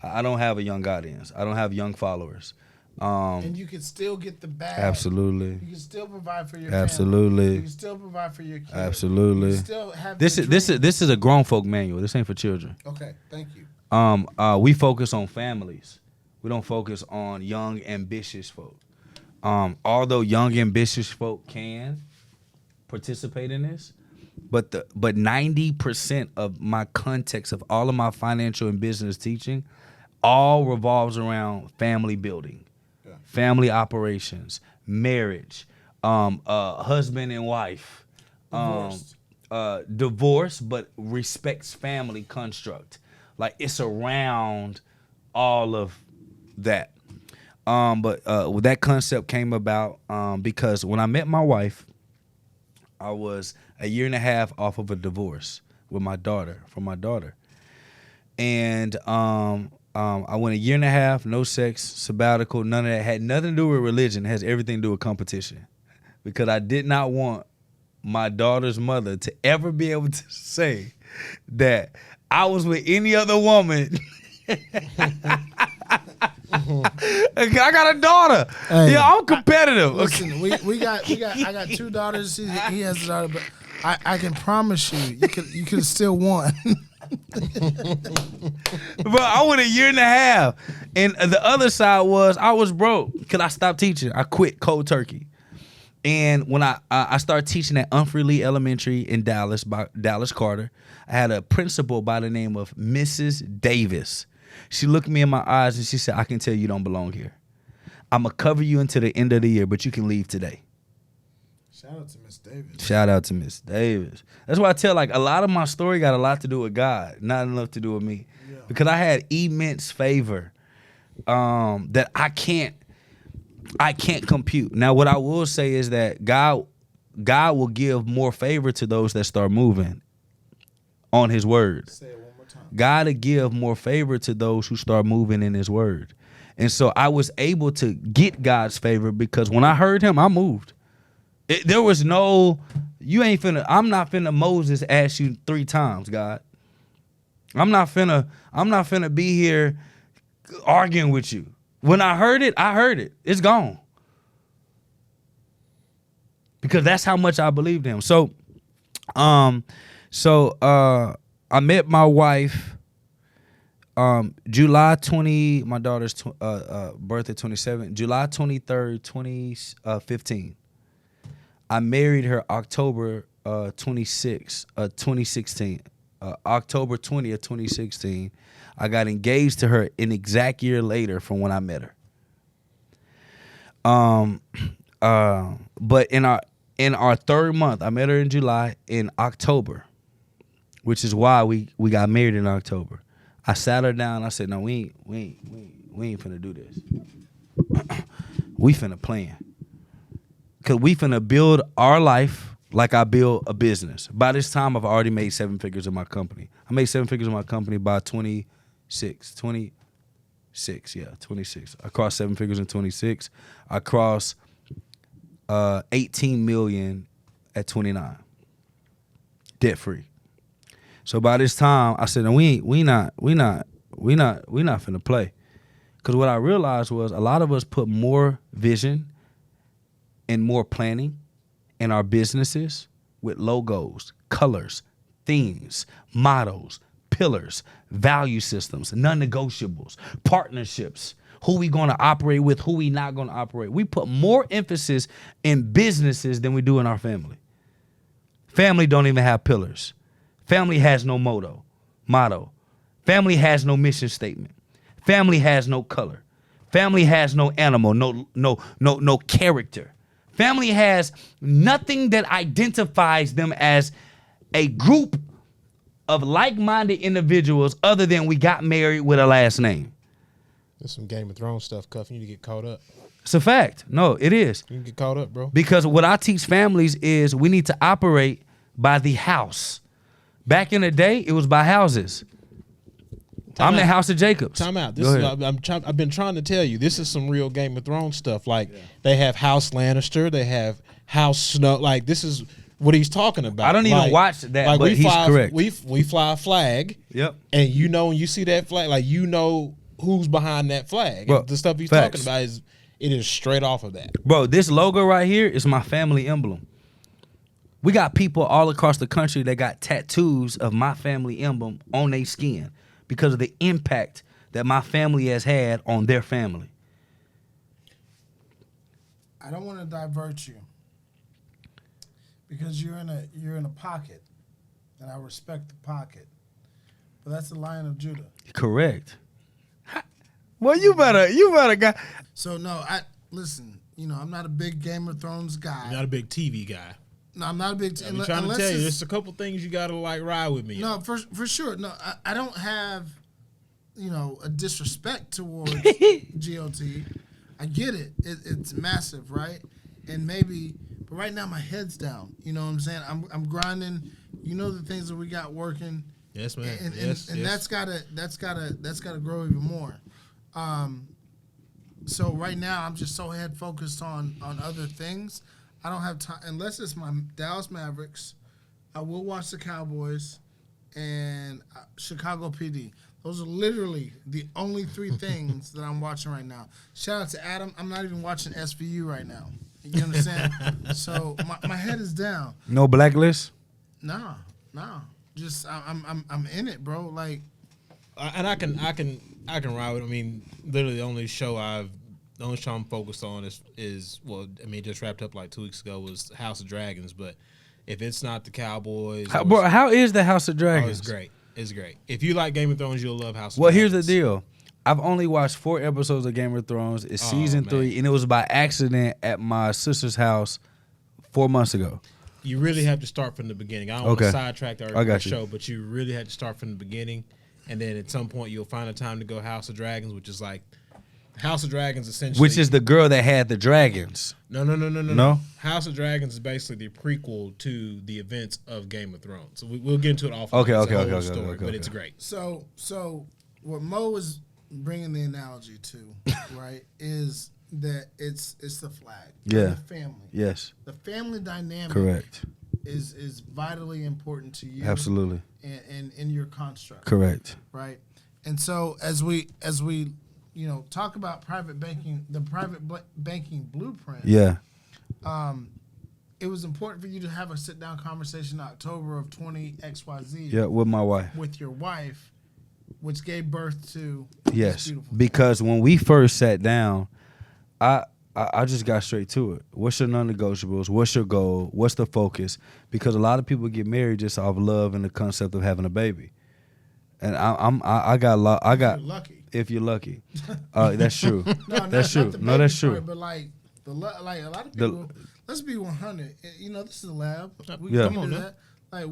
I don't have a young audience. I don't have young followers. And you can still get the bag. Absolutely. You can still provide for your Absolutely. family. You can still provide for your kids. Absolutely. You can still have This your is dream. this is a grown folk manual. This ain't for children. Okay, thank you. We focus on families. We don't focus on young, ambitious folk. Although young, ambitious folk can participate in this, but 90% of my context of all of my financial and business teaching all revolves around family building, family operations, marriage, husband and wife, divorce, but respects family construct. Like it's around all of that. But that concept came about because when I met my wife, I was a year and a half off of a divorce with my daughter, and I went a year and a half, no sex, sabbatical, none of that. Had nothing to do with religion. It has everything to do with competition, because I did not want my daughter's mother to ever be able to say that I was with any other woman. I got a daughter. Hey. Yeah, I'm competitive. Listen, I got two daughters. He has a daughter, but I can promise you could have still won. But I went a year and a half, and the other side was I was broke because I stopped teaching. I quit cold turkey, and when I started teaching at Humphrey Lee Elementary in Dallas by Dallas Carter, I had a principal by the name of Mrs. Davis. She looked me in my eyes and she said, "I can tell you don't belong here. I'm gonna cover you until the end of the year, but you can leave today." Shout out to Miss Davis. Shout out to Miss Davis. That's why I tell, like, a lot of my story got a lot to do with God, not enough to do with me. Yeah. Because I had immense favor that I can't compute. Now, what I will say is that God will give more favor to those that start moving on his word. Say it one more time. God will give more favor to those who start moving in his word. And so I was able to get God's favor because when I heard him, I moved. There was no, I'm not finna Moses ask you 3 times, God. I'm not finna be here arguing with you. When I heard it. It's gone. Because that's how much I believed him. So I met my wife July 20, my daughter's birthday 27, July 23rd, 2015. I married her October 2016. October 20th, 2016. I got engaged to her an exact year later from when I met her. But in our 3rd month, I met her in July. In October, which is why we got married in October, I sat her down. I said, "No, we ain't finna do this. We finna plan. Cause we finna build our life like I build a business." By this time, I've already made 7 figures in my company. I made 7 figures in my company by 26. I crossed 7 figures in 26. I crossed 18 million at 29, debt free. So by this time, I said, "No, we not finna play." Cause what I realized was a lot of us put more vision and more planning in our businesses with logos, colors, themes, mottos, pillars, value systems, non-negotiables, partnerships, who we going to operate with, who we not going to operate. We put more emphasis in businesses than we do in our family. Family don't even have pillars. Family has no motto. Family has no mission statement. Family has no color. Family has no animal, no character. Family has nothing that identifies them as a group of like-minded individuals other than we got married with a last name. There's some Game of Thrones stuff, Cuff. You need to get caught up. It's a fact. No, it is. You can get caught up, bro. Because what I teach families is we need to operate by the house. Back in the day, it was by houses. I'm the House of Jacobs. Time out. I've been trying to tell you, this is some real Game of Thrones stuff. Like, they have House Lannister, they have House Snow. Like, this is what he's talking about. I don't even watch that, like, but he's correct. We fly a flag. Yep. And when you see that flag, like, who's behind that flag. Bro, And the stuff he's facts. talking about it is straight off of that. Bro, this logo right here is my family emblem. We got people all across the country that got tattoos of my family emblem on their skin because of the impact that my family has had on their family. I don't want to divert you because you're in a pocket, and I respect the pocket. But that's the Lion of Judah. Correct. Well, you better go. So no, listen. I'm not a big Game of Thrones guy. You're not a big TV guy. No, I'm not a big. I'm trying to tell you, there's a couple things you got to like ride with me. No, for sure. No, I don't have, a disrespect towards GOT. I get it. It's massive, right? And but right now my head's down. You know what I'm saying? I'm grinding. The things that we got working. Yes, man. And yes. that's gotta grow even more. So right now I'm just so head focused on other things. I don't have time unless it's my Dallas Mavericks. I will watch the Cowboys and Chicago PD. Those are literally the only three things that I'm watching right now. Shout out to Adam. I'm not even watching SVU right now. You understand? So my head is down. No blacklist? No. Just I'm in it, bro. Like, and I can ride with. I mean, literally the only show I'm focused on is just wrapped up like 2 weeks ago was House of Dragons. But if it's not the Cowboys, How is the House of Dragons? It's great. It's great. If you like Game of Thrones, you'll love House of Well, Dragons. here's the deal. I've only watched 4 episodes of Game of Thrones. It's season 3, and it was by accident at my sister's house 4 months ago. You really have to start from the beginning. I don't want to sidetrack the show, but you really have to start from the beginning, and then at some point you'll find a time to go House of Dragons, which is like House of Dragons essentially. Which is the girl that had the dragons. No. House of Dragons is basically the prequel to the events of Game of Thrones. So we'll get into it off. Okay. But it's great. So what Mo was bringing the analogy to, right, is that it's the flag. Yeah. The family. Yes. The family dynamic. Correct. Is vitally important to you. Absolutely. And in your construct. Correct. Right. And so as we talk about private banking, the private banking blueprint. Yeah. It was important for you to have a sit down conversation in October of 20XYZ. Yeah, with my wife. With your wife, which gave birth to Yes, beautiful because when we first sat down, I just got straight to it. What's your non-negotiables? What's your goal? What's the focus? Because a lot of people get married just off love and the concept of having a baby. And I got You're lucky. If you're lucky, that's true. No, that's true. No, that's true. But like a lot of people. Let's be 100. This is a lab. We Yeah. can do that. Like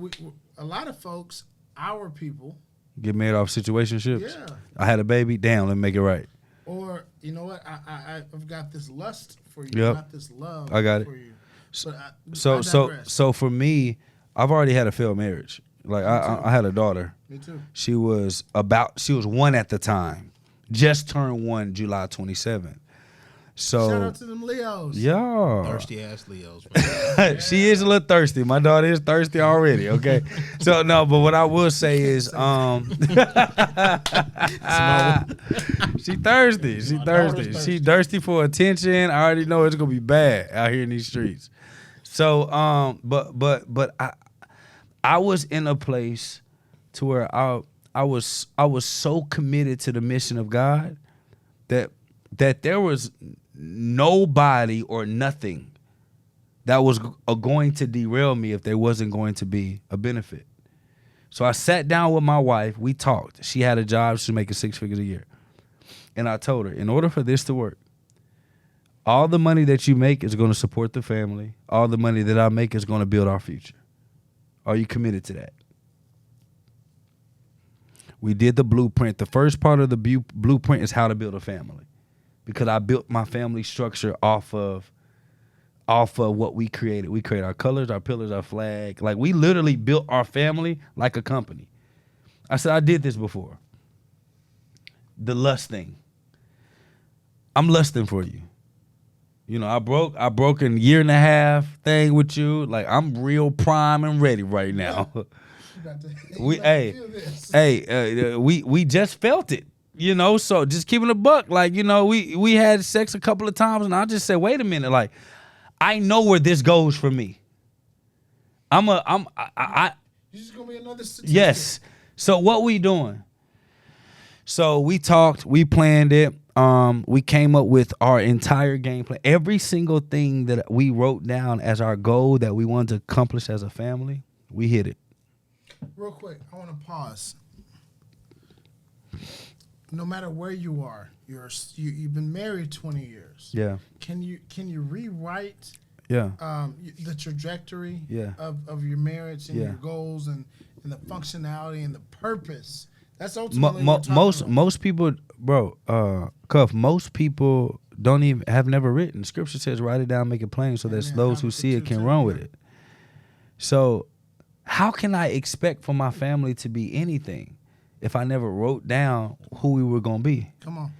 a lot of folks, our people, Get married off situationships. Yeah. I had a baby. Damn, let me make it right. or you know what? I've got this lust for you, Yep. not this love. I got it. for you. But I So digress. for me, I've already had a failed marriage. Like I had a daughter. Me too. She was 1 at the time. Just turned 1 July 27th. So Shout out to them Leos. yeah. Thirsty ass Leos. Man. She is a little thirsty. My daughter is thirsty already, okay? So no, but what I will say is she thirsty. She thirsty. She thirsty for attention. I already know it's gonna be bad out here in these streets. So but I was in a place to where I was so committed to the mission of God that there was nobody or nothing that was going to derail me if there wasn't going to be a benefit. So I sat down with my wife. We talked. She had a job. She was making 6 figures a year. And I told her, in order for this to work, all the money that you make is going to support the family. All the money that I make is going to build our future. Are you committed to that? We did the blueprint. The first part of the blueprint is how to build a family, because I built my family structure off of what we created. We created our colors, our pillars, our flag. Like, we literally built our family like a company. I said, I did this before. The lust thing. I'm lusting for you. You know, I broke in 1.5 year thing with you. Like, I'm real prime and ready right now. We just felt it. You know, so just keeping a buck. Like, you know, we had sex a couple of times, and I just said, wait a minute, like, I know where this goes for me. You're just gonna be another statistic. Yes. So what we doing? So we talked, we planned it. We came up with our entire game plan. Every single thing that we wrote down as our goal that we wanted to accomplish as a family, we hit it. Real quick, I want to pause. No matter where you are, you've been married 20 years. Yeah. Can you rewrite? Yeah. The trajectory. Yeah. Of your marriage and your goals and the functionality and the purpose. That's ultimately most people, bro. Cuff. Most people have never written. Scripture says, "Write it down, make it plain, so that those who see it can run with it." So, how can I expect for my family to be anything if I never wrote down who we were gonna be? Come on.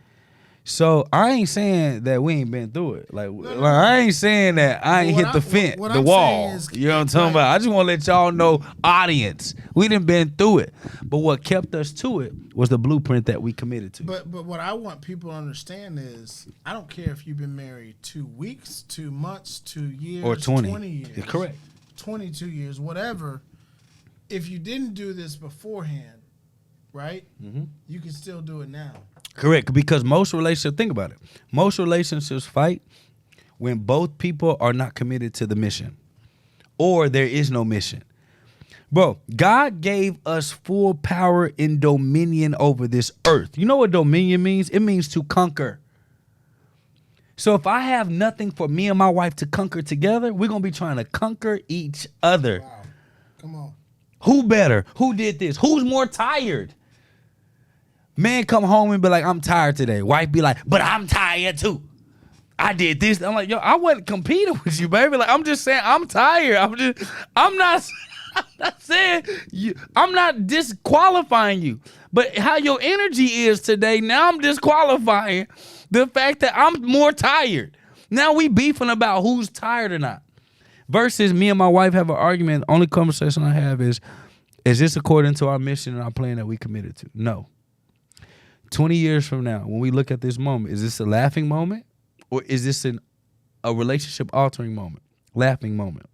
So I ain't saying that we ain't been through it. Like I ain't saying that I ain't hit the fence, the wall. You know what I'm talking about? I just want to let y'all know, audience, we done been through it. But what kept us to it was the blueprint that we committed to. But what I want people to understand is, I don't care if you've been married 2 weeks, 2 months, 2 years, or 20 years. You're correct. 22 years, whatever. If you didn't do this beforehand, right? Mm-hmm. You can still do it now. Correct, because most relationships, think about it, most relationships fight when both people are not committed to the mission, or there is no mission. Bro, God gave us full power and dominion over this earth. You know what dominion means? It means to conquer. So if I have nothing for me and my wife to conquer together, we're going to be trying to conquer each other. Wow. Come on. Who better? Who did this? Who's more tired? Man come home and be like, I'm tired today. Wife be like, but I'm tired too. I did this. I'm like, yo, I wasn't competing with you, baby. Like, I'm just saying I'm tired. I'm not saying you, I'm not disqualifying you. But how your energy is today, now I'm disqualifying the fact that I'm more tired. Now we beefing about who's tired or not. Versus me and my wife have an argument. The only conversation I have is this according to our mission and our plan that we committed to? No. 20 years from now, when we look at this moment, is this a laughing moment, or is this a relationship altering moment? Laughing moment.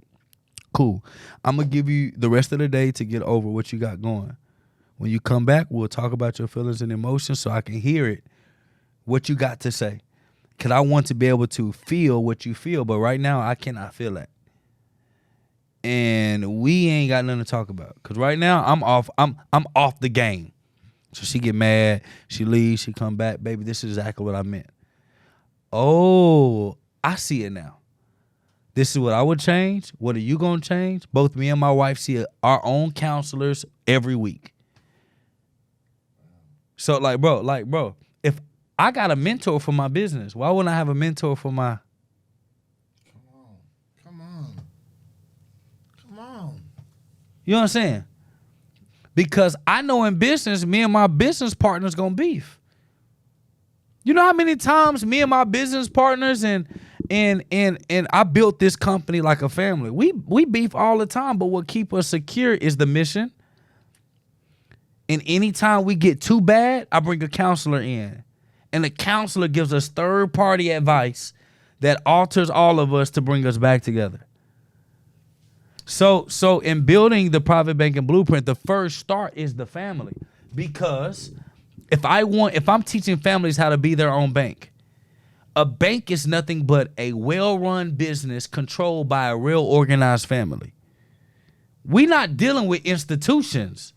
Cool. I'm going to give you the rest of the day to get over what you got going. When you come back, we'll talk about your feelings and emotions so I can hear it, what you got to say. Because I want to be able to feel what you feel, but right now I cannot feel that. And we ain't got nothing to talk about. Because right now I'm off the game. So she get mad, she leaves, she come back. Baby, this is exactly what I meant. Oh, I see it now. This is what I would change. What are you going to change? Both me and my wife see our own counselors every week. So, bro, if I got a mentor for my business, why wouldn't I have a mentor for my... Come on. You know what I'm saying? Because I know in business, me and my business partners gonna beef. You know how many times me and my business partners and I built this company like a family. We beef all the time, but what keep us secure is the mission. And anytime we get too bad, I bring a counselor in. And the counselor gives us third-party advice that alters all of us to bring us back together. So in building the private banking blueprint, the first start is the family. Because if I'm teaching families how to be their own bank, a bank is nothing but a well-run business controlled by a real organized family. We not dealing with institutions.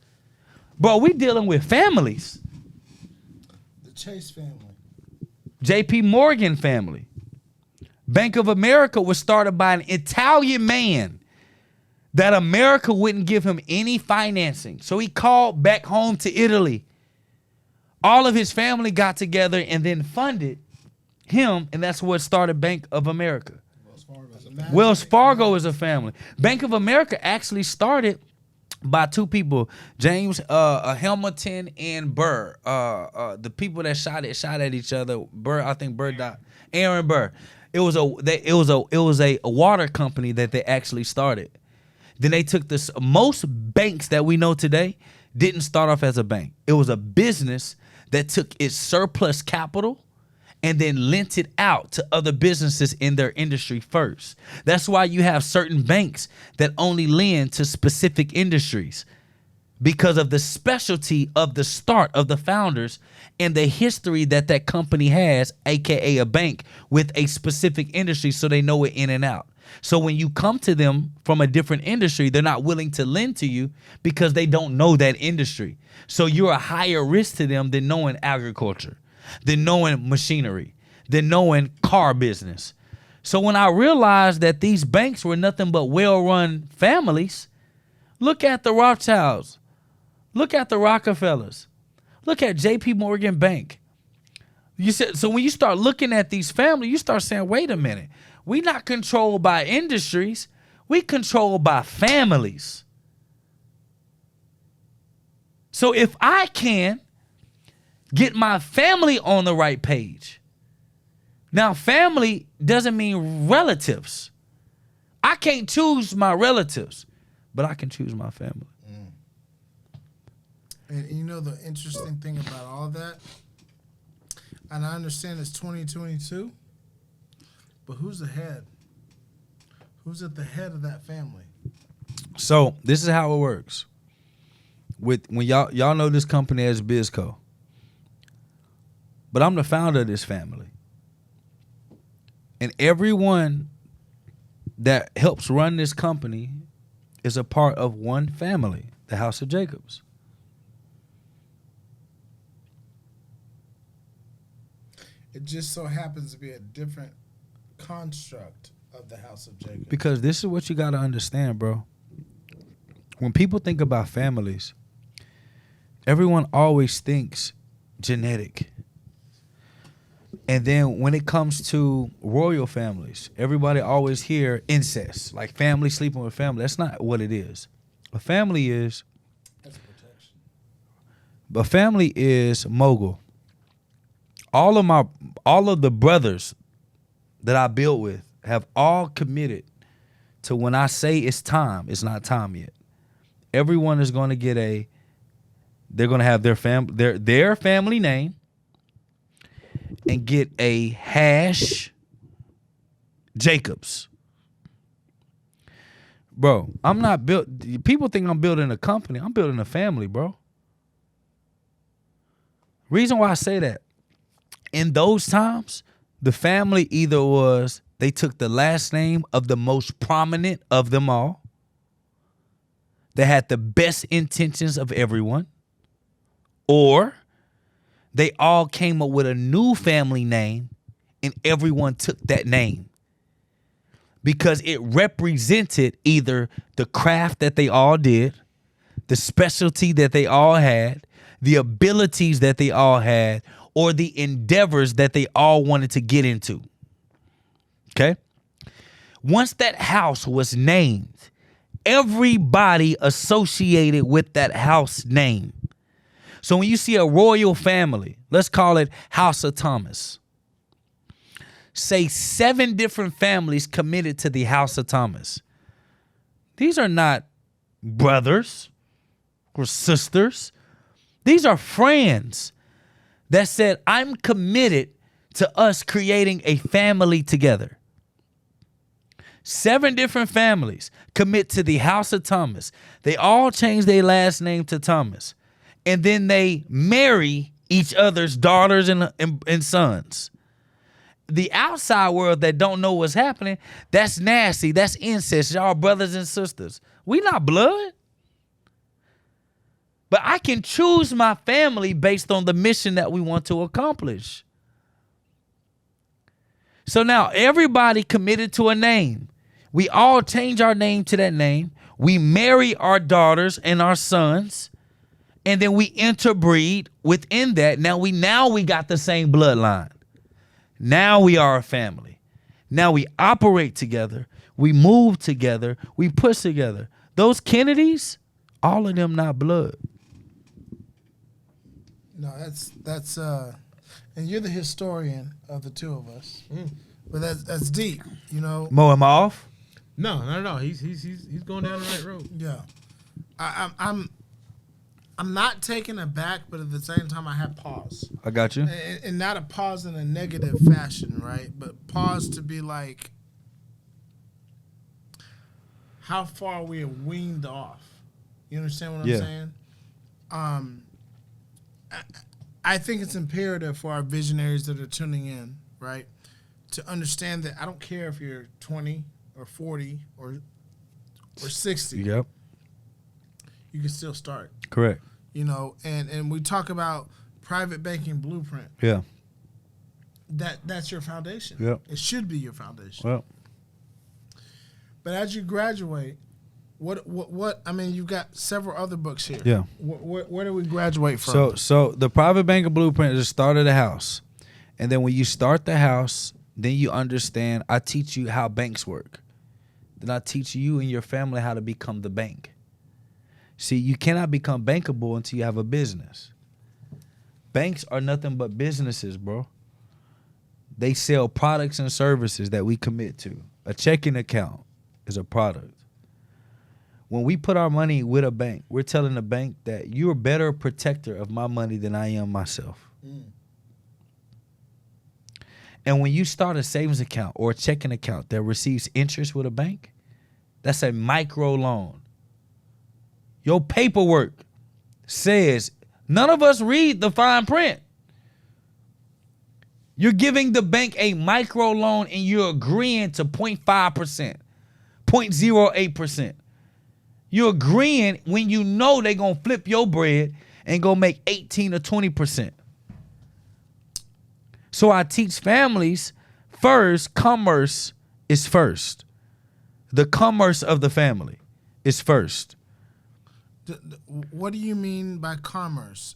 Bro, we dealing with families. The Chase family. JP Morgan family. Bank of America was started by an Italian man that America wouldn't give him any financing. So he called back home to Italy. All of his family got together and then funded him, and that's what started Bank of America. Wells Fargo is a family. Bank of America actually started by two people, James Hamilton and Burr. The people that shot at each other. Burr, I think Burr died. Aaron Burr. It was a water company that they actually started. Then they took this. Most banks that we know today didn't start off as a bank. It was a business that took its surplus capital and then lent it out to other businesses in their industry first. That's why you have certain banks that only lend to specific industries, because of the specialty of the start of the founders and the history that company has, aka a bank with a specific industry, so they know it in and out. So when you come to them from a different industry, they're not willing to lend to you because they don't know that industry. So you're a higher risk to them than knowing agriculture, than knowing machinery, than knowing car business. So when I realized that these banks were nothing but well-run families, look at the Rothschilds, look at the Rockefellers, look at JP Morgan Bank. So when you start looking at these families, you start saying, wait a minute, we're not controlled by industries, we controlled by families. So if I can get my family on the right page. Now, family doesn't mean relatives. I can't choose my relatives, but I can choose my family. And you know the interesting thing about all that, and I understand it's 2022, but who's the head? Who's at the head of that family? So this is how it works. When y'all know this company as BizCo. But I'm the founder of this family. And everyone that helps run this company is a part of one family, the House of Jacobs. It just so happens to be a different construct of the House of Jacobs. Because this is what you got to understand, bro. When people think about families, everyone always thinks genetic. And then when it comes to royal families, everybody always hear incest, like family sleeping with family. That's not what it is. A family is, That's protection. a family is mogul. All of the brothers that I built with have all committed to when I say it's time, it's not time yet. Everyone is going to get they're going to have their family name and get a hash Jacobs. Bro, I'm not built. People think I'm building a company. I'm building a family, bro. Reason why I say that, in those times, the family either was they took the last name of the most prominent of them all. They had the best intentions of everyone. Or they all came up with a new family name and everyone took that name. Because it represented either the craft that they all did, the specialty that they all had, the abilities that they all had, or the endeavors that they all wanted to get into. Okay? Once that house was named, everybody associated with that house name. So when you see a royal family, let's call it House of Thomas. Say 7 different families committed to the House of Thomas. These are not brothers or sisters. These are friends that said, I'm committed to us creating a family together. 7 different families commit to the House of Thomas. They all changed their last name to Thomas. and then they marry each other's daughters and sons. The outside world that don't know what's happening, that's nasty. That's incest. Y'all brothers and sisters. We not blood. But I can choose my family based on the mission that we want to accomplish. So now everybody committed to a name. We all change our name to that name. We marry our daughters and our sons. And then we interbreed within that. Now we got the same bloodline. Now we are a family. Now we operate together. We move together. We push together. Those Kennedys, all of them not blood. No, that's and you're the historian of the two of us. But that's deep, you know. Mo, am I off? No, not at all. He's going down the right road. Yeah. I'm not taken aback, but at the same time I have pause. I got you. And not a pause in a negative fashion, right? But pause to be like, how far we are weaned off. You understand what I'm saying? I think it's imperative for our visionaries that are tuning in, right, to understand that I don't care if you're 20 or 40 or 60. Yep. You can still start. Correct. You know, and we talk about private banking blueprint. Yeah. That's your foundation. Yep. It should be your foundation. Well. But as you graduate, what I mean, you've got several other books here. Yeah. Where do we graduate from? So the private banker blueprint is the start of the house. And then when you start the house, then you understand, I teach you how banks work. Then I teach you and your family how to become the bank. See, you cannot become bankable until you have a business. Banks are nothing but businesses, bro. They sell products and services that we commit to. A checking account is a product. When we put our money with a bank, we're telling the bank that you're a better protector of my money than I am myself. And when you start a savings account or a checking account that receives interest with a bank, that's a micro loan. Your paperwork says, none of us read the fine print. You're giving the bank a micro loan and you're agreeing to 0.5%, 0.08%. You're agreeing when you know they're going to flip your bread and go make 18 or 20%. So I teach families, first, commerce is first. The commerce of the family is first. What do you mean by commerce?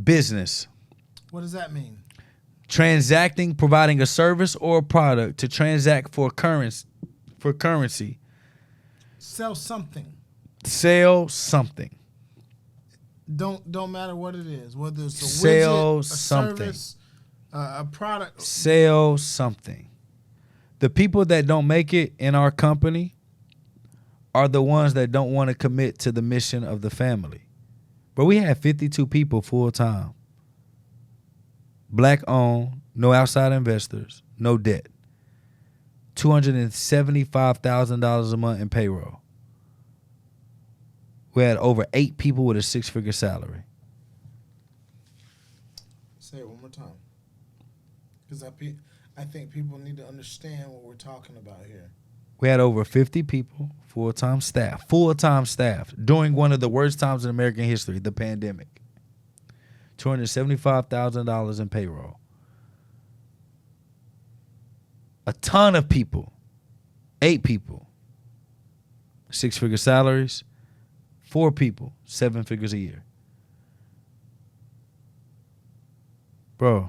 Business. What does that mean? Transacting, providing a service or a product to transact for currency. Sell something. Sell something. Don't matter what it is, whether it's a Sell widget, a something. service, a product. Sell something. The people that don't make it in our company are the ones that don't want to commit to the mission of the family. But we have 52 people full time. Black owned, no outside investors, no debt. $275,000 a month in payroll. We had over 8 people with a 6-figure salary. Say it one more time. Because I think people need to understand what we're talking about here. We had over 50 people, full-time staff during one of the worst times in American history, the pandemic. $275,000 in payroll. A ton of people, 8 people, 6-figure salaries, 4 people, 7 figures a year. Bro.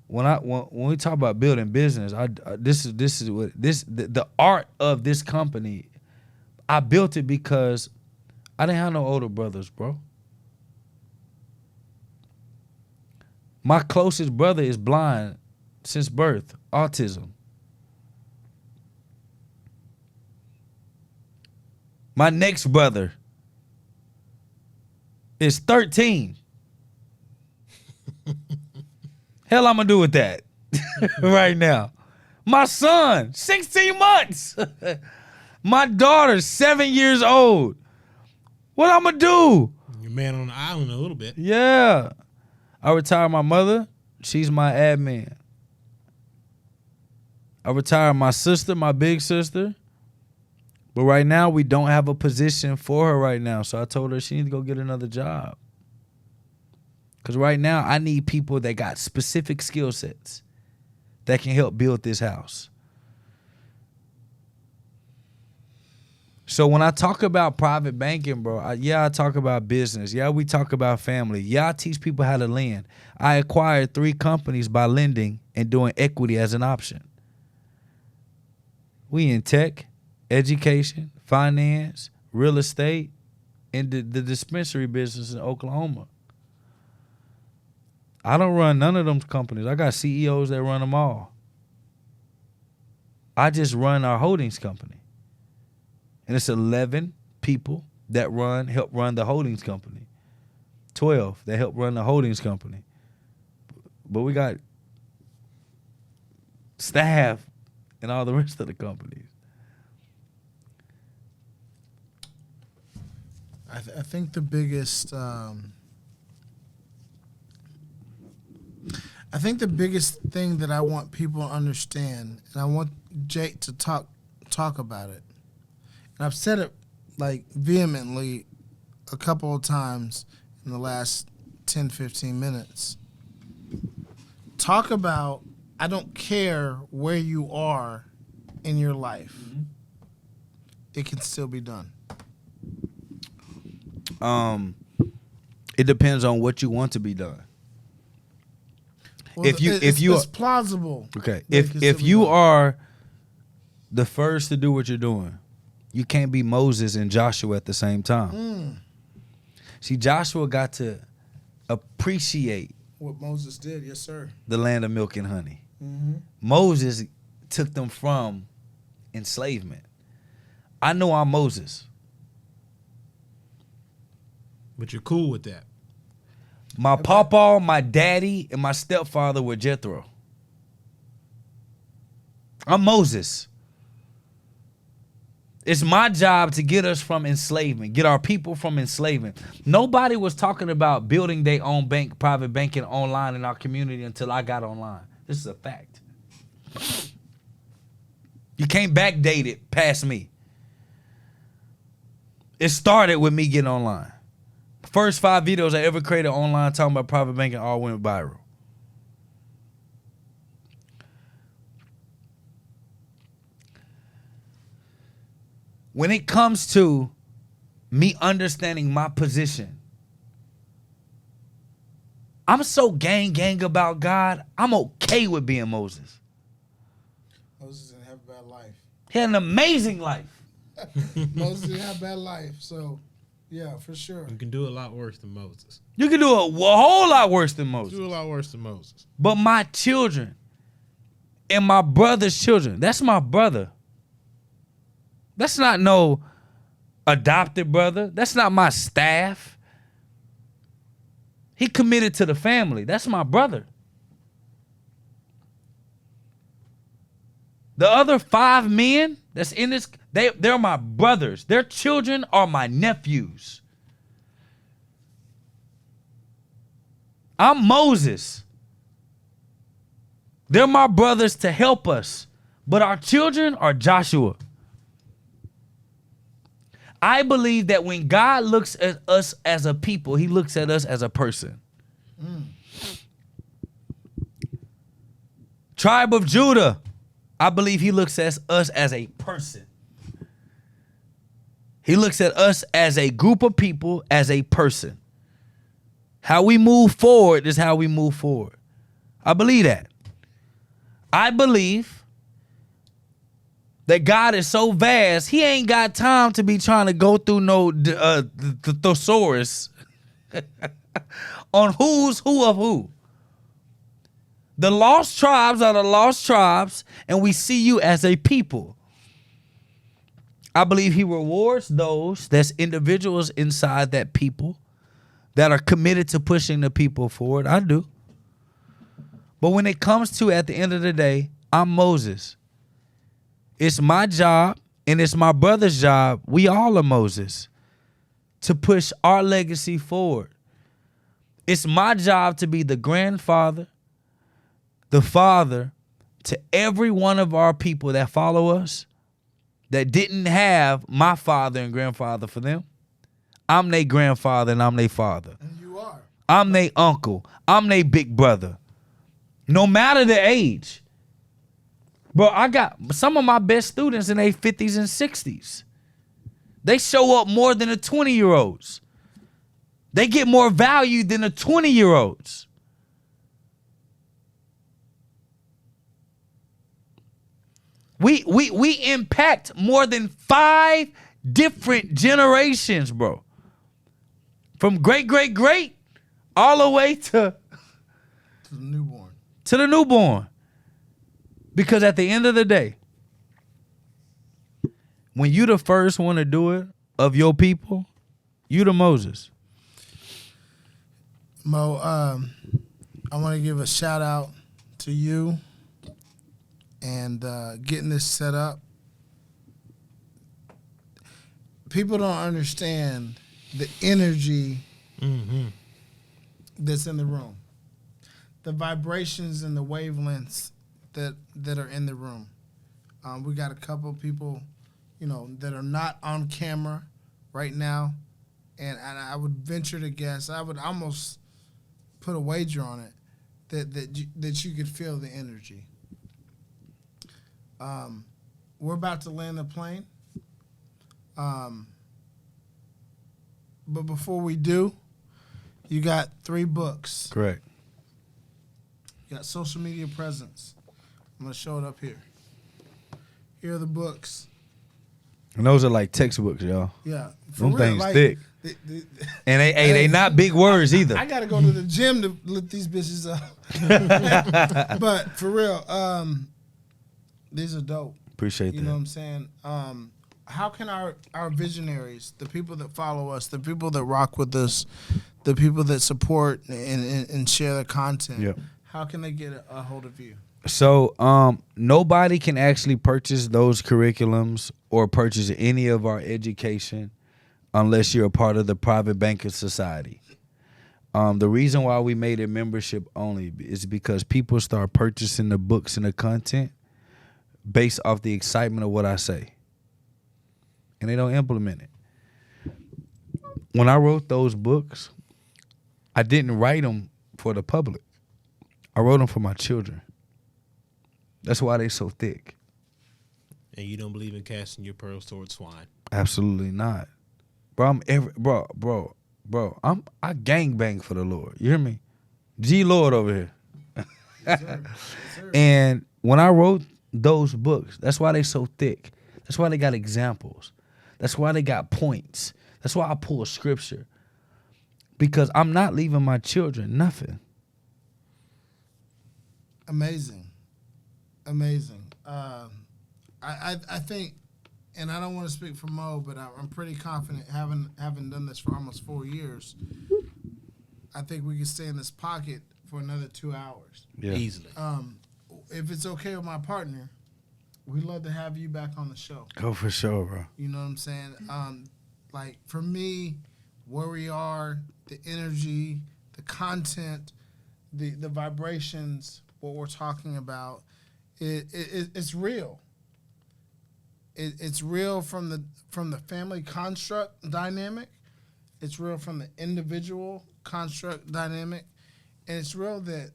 When we talk about building business, the art of this company. I built it because I didn't have no older brothers, bro. My closest brother is blind since birth, autism. My next brother is 13. Hell I'm gonna do with that right now. My son, 16 months. My daughter's 7 years old. What I'm gonna do? You're man on the island a little bit. Yeah. I retired my mother. She's my admin. I retired my sister, my big sister. But right now, we don't have a position for her right now. So I told her she needs to go get another job. Because right now, I need people that got specific skill sets that can help build this house. So when I talk about private banking, bro, I talk about business. Yeah, we talk about family. Yeah, I teach people how to lend. I acquired 3 companies by lending and doing equity as an option. We in tech, education, finance, real estate, and the dispensary business in Oklahoma. I don't run none of them companies. I got CEOs that run them all. I just run our holdings company. And it's 11 people that help run the holdings company. 12 that help run the holdings company. But we got staff and all the rest of the companies. I think the biggest thing that I want people to understand, and I want Jake to talk about it, and I've said it like vehemently a couple of times in the last 10, 15 minutes. Talk about, I don't care where you are in your life. Mm-hmm. It can still be done. It depends on what you want to be done. Well, it's plausible. Okay. If you are the first to do what you're doing, you can't be Moses and Joshua at the same time. See, Joshua got to appreciate what Moses did. Yes, sir. The land of milk and honey. Mm-hmm. Moses took them from enslavement. I know I'm Moses. But you're cool with that. My papa, my daddy, and my stepfather were Jethro. I'm Moses. It's my job to get us from enslavement, get our people from enslavement. Nobody was talking about building their own bank, private banking online in our community until I got online. This is a fact. You can't backdate it past me. It started with me getting online. First 5 videos I ever created online talking about private banking all went viral. When it comes to me understanding my position, I'm so gang about God, I'm okay with being Moses. Moses didn't have a bad life. He had an amazing life. Moses didn't have a bad life, so yeah, for sure. You can do a lot worse than Moses. You can do a whole lot worse than Moses. Do a lot worse than Moses. But my children and my brother's children, that's my brother. That's not no adopted brother. That's not my staff. He committed to the family. That's my brother. The other 5 men that's in this, they're my brothers. Their children are my nephews. I'm Moses. They're my brothers to help us. But our children are Joshua. I believe that when God looks at us as a people, he looks at us as a person. Tribe of Judah, I believe he looks at us as a person. He looks at us as a group of people, as a person. How we move forward is how we move forward. I believe that. I believe that God is so vast, he ain't got time to be trying to go through the thesaurus on who's who of who. The lost tribes are the lost tribes, and we see you as a people. I believe he rewards those that's individuals inside that people that are committed to pushing the people forward. I do. But when it comes to, at the end of the day, I'm Moses. It's my job And it's my brother's job, we all are Moses, to push our legacy forward. It's my job to be the grandfather, the father to every one of our people that follow us that didn't have my father and grandfather for them. I'm their grandfather and I'm their father. And you are. I'm their uncle. I'm their big brother. No matter the age. Bro, I got some of my best students in their 50s and 60s. They show up more than the 20-year-olds. They get more value than the 20-year-olds. We impact more than 5 different generations, bro. From great all the way to the newborn. To the newborn. Because at the end of the day, when you the first one to do it of your people, you the Moses. Mo, I want to give a shout out to you and getting this set up. People don't understand the energy that's in the room, the vibrations and the wavelengths that are in the room. We got a couple people, that are not on camera right now, and I would venture to guess, I would almost put a wager on it that you could feel the energy. We're about to land the plane. But before we do, you got 3 books. Correct. You got social media presence. I'm going to show it up here. Here are the books. And those are like textbooks, y'all. Yeah. Them things thick. And they not big words either. I got to go to the gym to lift these bitches up. But for real, these are dope. Appreciate that. You know what I'm saying? How can our visionaries, the people that follow us, the people that rock with us, the people that support and share the content, Yep. How can they get a hold of you? So nobody can actually purchase those curriculums or purchase any of our education unless you're a part of the Private Banking Society. The reason why we made it membership only is because people start purchasing the books and the content based off the excitement of what I say. And they don't implement it. When I wrote those books, I didn't write them for the public. I wrote them for my children. That's why they so thick. And you don't believe in casting your pearls towards swine? Absolutely not. Bro, I gangbang for the Lord. You hear me? G Lord over here. Yes, sir. Yes, sir. And when I wrote those books, that's why they so thick. That's why they got examples. That's why they got points. That's why I pull scripture. Because I'm not leaving my children nothing. Amazing. I think, and I don't want to speak for Mo, but I'm pretty confident, having done this for almost 4 years, I think we can stay in this pocket for another 2 hours. Yeah. Easily. If it's okay with my partner, we'd love to have you back on the show. Oh, for sure, bro. You know what I'm saying? Like, for me, where we are, the energy, the content, the vibrations, what we're talking about, it's real. It's real from the family construct dynamic. It's real from the individual construct dynamic, and it's real that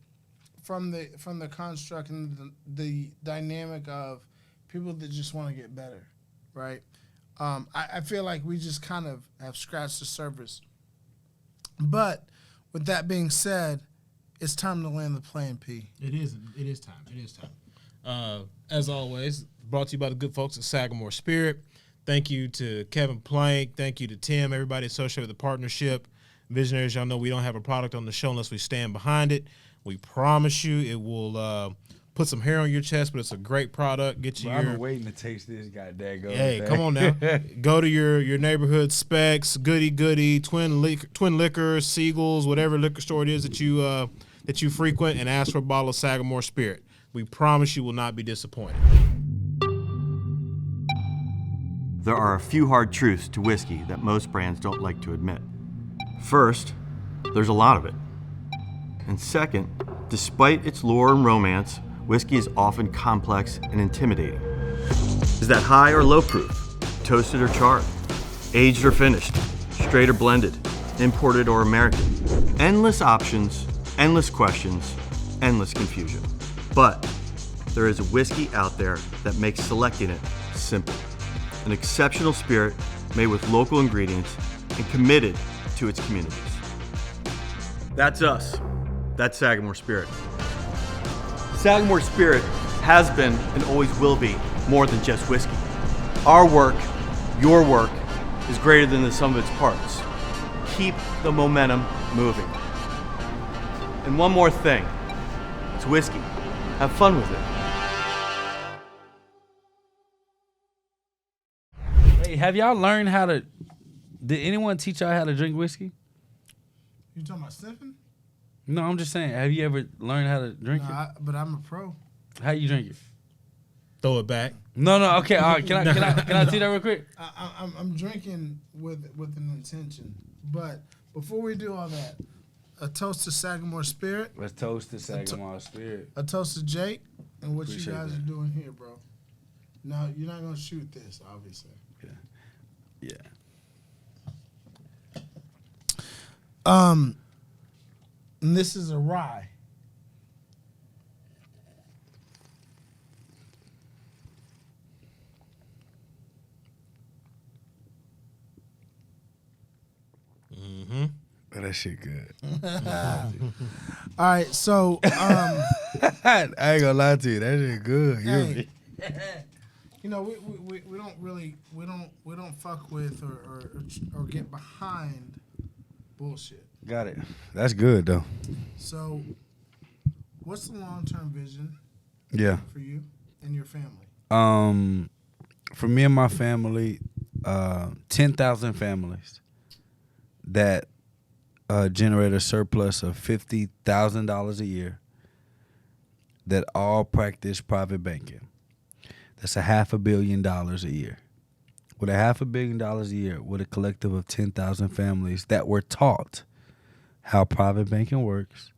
from the construct and the dynamic of people that just want to get better, right? I feel like we just kind of have scratched the surface. But with that being said, it's time to land the plane, P. It is time. As always, brought to you by the good folks at Sagamore Spirit. Thank you to Kevin Plank. Thank you to Tim, everybody associated with the partnership. Visionaries, y'all know we don't have a product on the show unless we stand behind it. We promise you it will put some hair on your chest, but it's a great product. Get you Bro, I've been waiting to taste this goddamn. Hey, come on now. Go to your neighborhood Specs, Goody, Twin Liquor, Siegel's, whatever liquor store it is that you frequent, and ask for a bottle of Sagamore Spirit. We promise you will not be disappointed. there are a few hard truths to whiskey that most brands don't like to admit. First, there's a lot of it. And second, despite its lore and romance, whiskey is often complex and intimidating. Is that high or low proof? Toasted or charred? Aged or finished? Straight or blended? Imported or American? Endless options, endless questions, endless confusion. But there is a whiskey out there that makes selecting it simple. An exceptional spirit made with local ingredients and committed to its communities. That's us. That's Sagamore Spirit. Sagamore Spirit has been and always will be more than just whiskey. Our work, your work, is greater than the sum of its parts. Keep the momentum moving. And one more thing, it's whiskey. Have fun with it. Hey, have y'all learned how to? Did anyone teach y'all how to drink whiskey? You talking about sniffing? No, I'm just saying. Have you ever learned how to drink it? But I'm a pro. How you drink it? Throw it back. No. Okay. All right. Can I see that real quick? I'm drinking with an intention. But before we do all that, a toast to Sagamore Spirit. Let's toast to Sagamore Spirit. A toast to Jake and what Appreciate you guys that. are doing here, bro. No, you're not gonna shoot this, obviously. Yeah. And this is a rye. Oh, that shit good. All right, so I ain't gonna lie to you. That shit good. hey, you know, we don't really we don't fuck with or get behind bullshit. Got it. That's good though. So, what's the long-term vision Yeah. for you and your family? For me and my family, 10,000 families that generate a surplus of $50,000 a year that all practice private banking. That's $500 million a year. With $500 million a year, with a collective of 10,000 families that were taught how private banking works,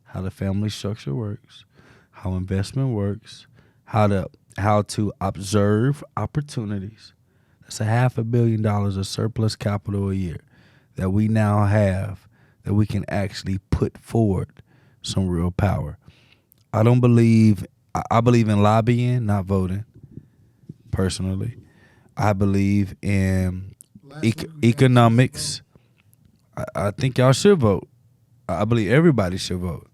how the family structure works, how investment works, how to observe opportunities. That's $500 million of surplus capital a year that we now have that we can actually put forward some real power. I believe in lobbying, not voting, personally. I believe in economics. I think y'all should vote. I believe everybody should vote.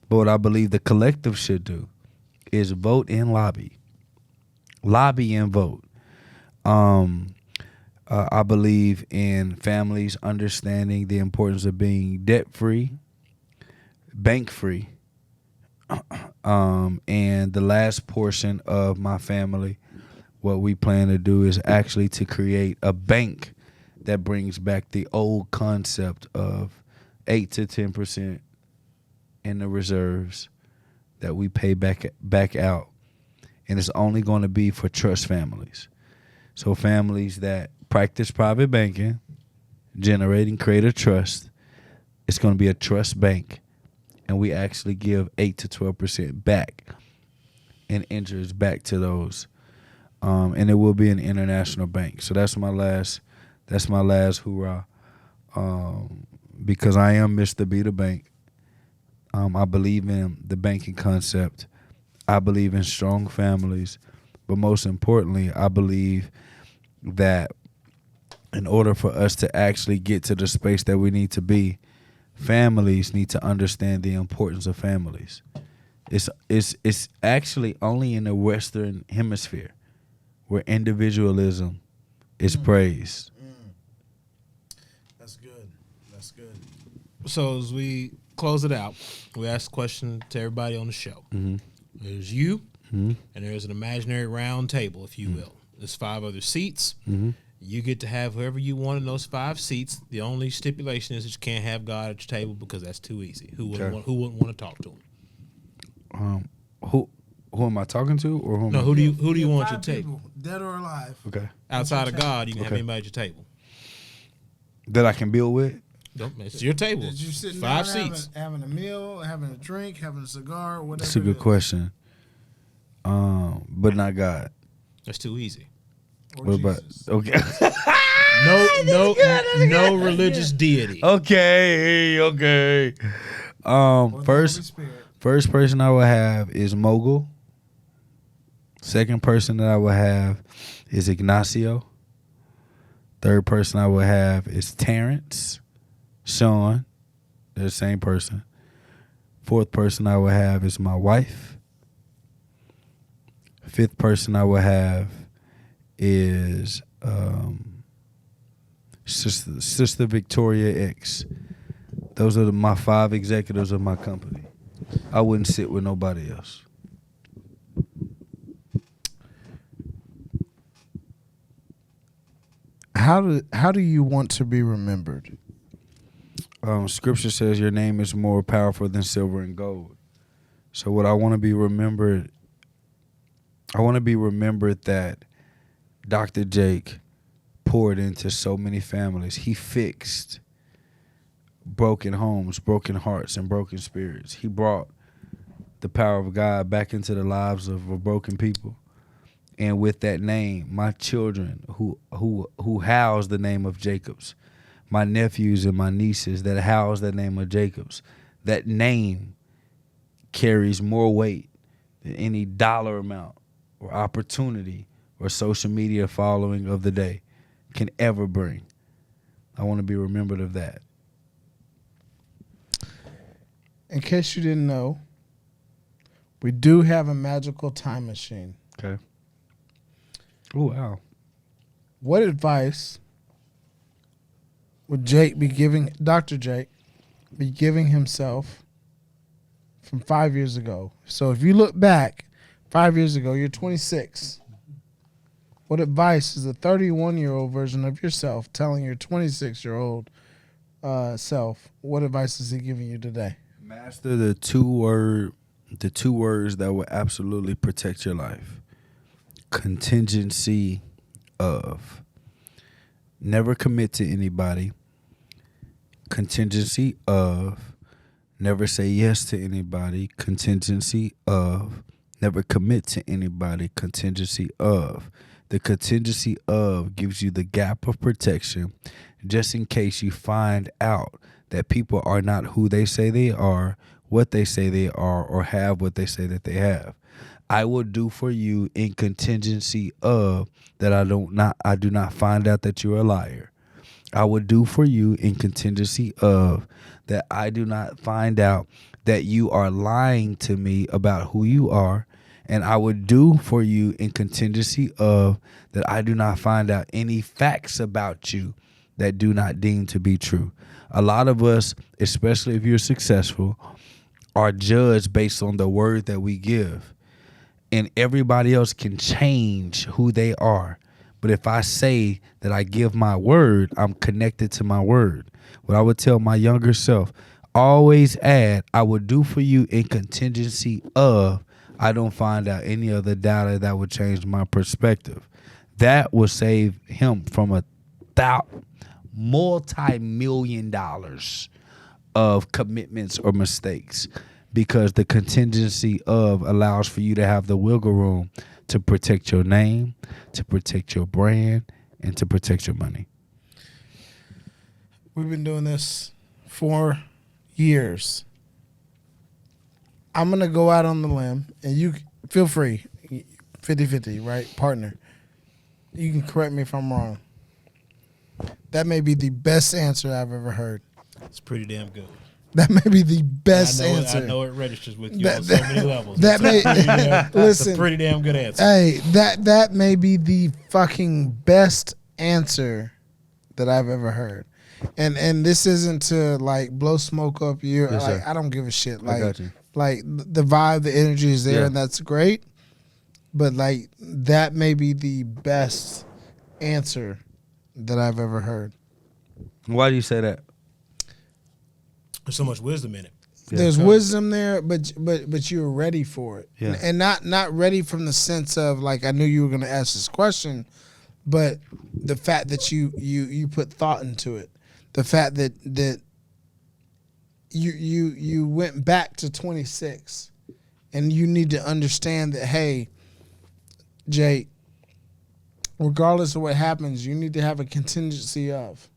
But what I believe the collective should do is vote and lobby. Lobby and vote. I believe in families understanding the importance of being debt-free, bank-free. And the last portion of my family, what we plan to do is actually to create a bank that brings back the old concept of 8 to 10% in the reserves that we pay back out. And it's only going to be for trust families. So families that practice private banking, generate and create a trust, it's going to be a trust bank. And we actually give 8 to 12% back in interest back to those. And it will be an international bank. So that's my last hoorah. Because I am Mr. Be the Bank. I believe in the banking concept. I believe in strong families. But most importantly, I believe that in order for us to actually get to the space that we need to be, families need to understand the importance of families. It's actually only in the Western Hemisphere where individualism is praised. That's good. That's good. So as we close it out, we ask a question to everybody on the show. Mm-hmm. There's you, Mm-hmm. and there's an imaginary round table, if you will. There's 5 other seats. Mm-hmm. You get to have whoever you want in those 5 seats. The only stipulation is that you can't have God at your table because that's too easy. Who wouldn't want to talk to him? Who am I talking to, or who? No, am who do you want your 5 table? people, dead or alive. Okay. Outside of God, you can have Okay. anybody at your table. That I can build with. It's your table. Did you sit 5 down seats. having a meal, having a drink, having a cigar, whatever? That's a good question. But not God. That's too easy. Or What about? Jesus. Okay. No religious deity. Okay. Or the Holy Spirit. First person I would have is Mogul. Second person that I would have is Ignacio. Third person I would have is Terrence. Sean. They're the same person. Fourth person I would have is my wife. Fifth person I would have is Sister Victoria X. Those are my 5 executives of my company. I wouldn't sit with nobody else. How do you want to be remembered? Scripture says your name is more powerful than silver and gold. So what I want to be remembered, that Dr. Jake poured into so many families. He fixed broken homes, broken hearts, and broken spirits. He brought the power of God back into the lives of a broken people. And with that name, my children who house the name of Jacobs, my nephews and my nieces that house the name of Jacobs, that name carries more weight than any dollar amount or opportunity or social media following of the day can ever bring. I want to be remembered of that. In case you didn't know, we do have a magical time machine. Okay. Oh, wow. What advice would Dr. Jake be giving himself from 5 years ago? So if you look back 5 years ago, you're 26. What advice is a 31-year-old version of yourself telling your 26-year-old self? What advice is he giving you today? Master the two words that will absolutely protect your life. Contingency of. Never commit to anybody. Contingency of. Never say yes to anybody. Contingency of. Never commit to anybody. Contingency of. The contingency of gives you the gap of protection just in case you find out that people are not who they say they are, what they say they are, or have what they say that they have. I will do for you in contingency of that I do not find out that you're a liar. I will do for you in contingency of that I do not find out that you are lying to me about who you are. And I would do for you in contingency of that I do not find out any facts about you that do not deem to be true. A lot of us, especially if you're successful, are judged based on the word that we give. And everybody else can change who they are. But if I say that I give my word, I'm connected to my word. What I would tell my younger self, always add, I would do for you in contingency of I don't find out any other data that would change my perspective. That will save him from multi-million dollars of commitments or mistakes, because the contingency of allows for you to have the wiggle room to protect your name, to protect your brand, and to protect your money. We've been doing this for years. I'm going to go out on the limb, and you feel free, 50-50, right? Partner. You can correct me if I'm wrong. That may be the best answer I've ever heard. It's pretty damn good. That may be the best answer. I know it registers with you on so many levels. Listen, it's a pretty damn good answer. Hey, that may be the fucking best answer that I've ever heard. And this isn't to like blow smoke up your Yes, like sir. I don't give a shit. I got you. Like the vibe, the energy is there, Yeah. and that's great. But like that may be the best answer that I've ever heard. Why do you say that? There's so much wisdom in it. There's wisdom there, but you're ready for it, Yeah. and not ready from the sense of like I knew you were going to ask this question, but the fact that you put thought into it, the fact that you went back to 26, and you need to understand that hey, Jay, regardless of what happens, you need to have a contingency of,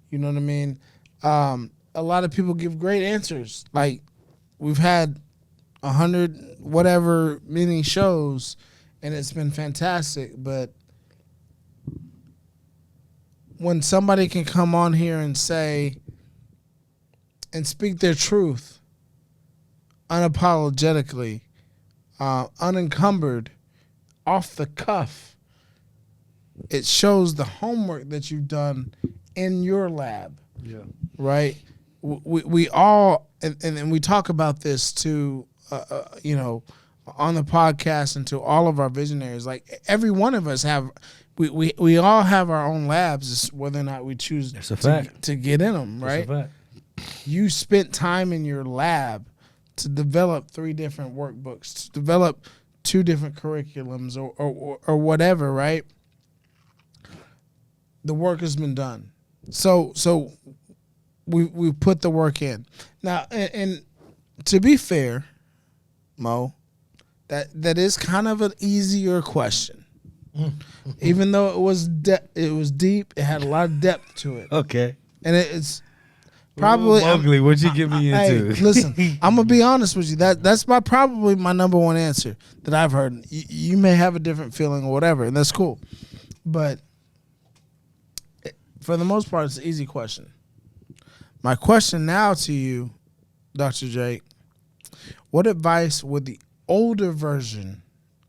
you know what I mean. A lot of people give great answers. Like we've had 100 whatever many shows, and it's been fantastic. But when somebody can come on here and say and speak their truth unapologetically, unencumbered, off the cuff, it shows the homework that you've done in your lab. Yeah. Right? We all, and we talk about this to, you know, on the podcast and to all of our visionaries. Like every one of us have, we all have our own labs, it's whether or not we choose That's a fact. to get in them, right? That's a fact. You spent time in your lab to develop 3 different workbooks, to develop 2 different curriculums or whatever, right? The work has been done. So we put the work in. Now, and to be fair, Mo, that is kind of an easier question. Even though it was deep, it had a lot of depth to it. Okay. And it's probably Mowgli, what'd you get me into? Hey, listen, I'm gonna be honest with you. That's probably my number one answer that I've heard. You may have a different feeling or whatever, and that's cool. But for the most part, it's an easy question. My question now to you, Dr. Jake, what advice would the older version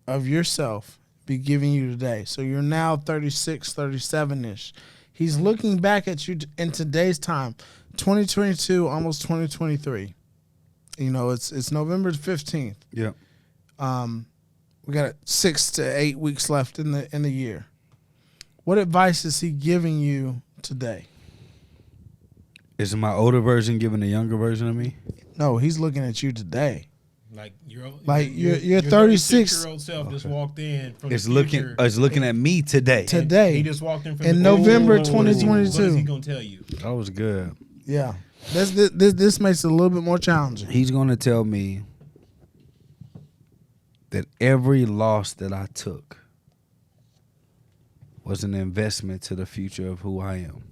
of yourself be giving you today? So you're now 36, 37-ish. He's looking back at you in today's time, 2022, almost 2023. You know, it's November 15th. Yeah. We got 6 to 8 weeks left in the year. What advice is he giving you today? Is my older version giving the younger version of me? No, he's looking at you today. Like your 36-year-old self just walked in from It's the looking. future. It's looking at me today. Today. He just walked in from In the November What is 2022. he gonna tell you? That was good. Yeah. This makes it a little bit more challenging. He's gonna tell me that every loss that I took was an investment to the future of who I am.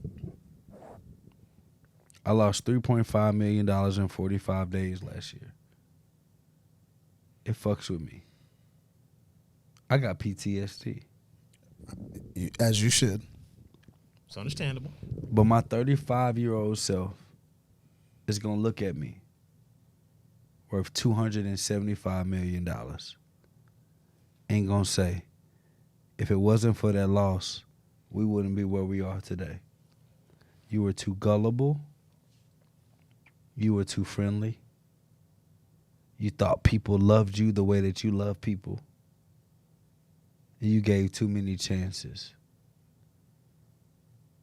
I lost $3.5 million in 45 days last year. It fucks with me. I got PTSD. As you should. It's understandable. But my 35-year-old self is going to look at me worth $275 million and going to say, if it wasn't for that loss, we wouldn't be where we are today. You were too gullible. You were too friendly. You thought people loved you the way that you love people. And you gave too many chances.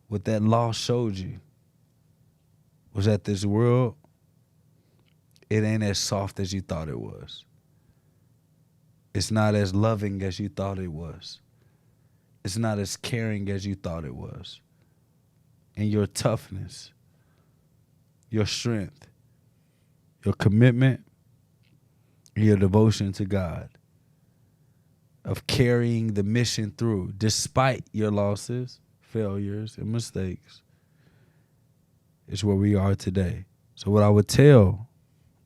What that loss showed you was that this world, it ain't as soft as you thought it was. It's not as loving as you thought it was. It's not as caring as you thought it was. And your toughness, your strength, your commitment, and your devotion to God, of carrying the mission through despite your losses, failures, and mistakes, is where we are today. So what I would tell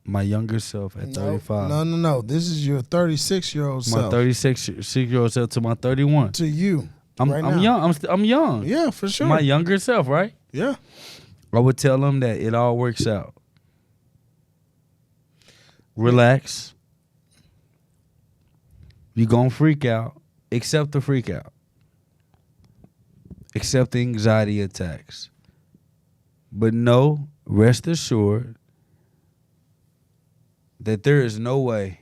my younger self at 35. No. This is your 36-year-old My self. 36-year-old self to my 31. To you. I'm now. young. I'm young. Yeah, for sure. My younger self, right? Yeah. I would tell them that it all works out. Relax. You gonna freak out. Accept the freak out. Accept the anxiety attacks. But no, rest assured that there is no way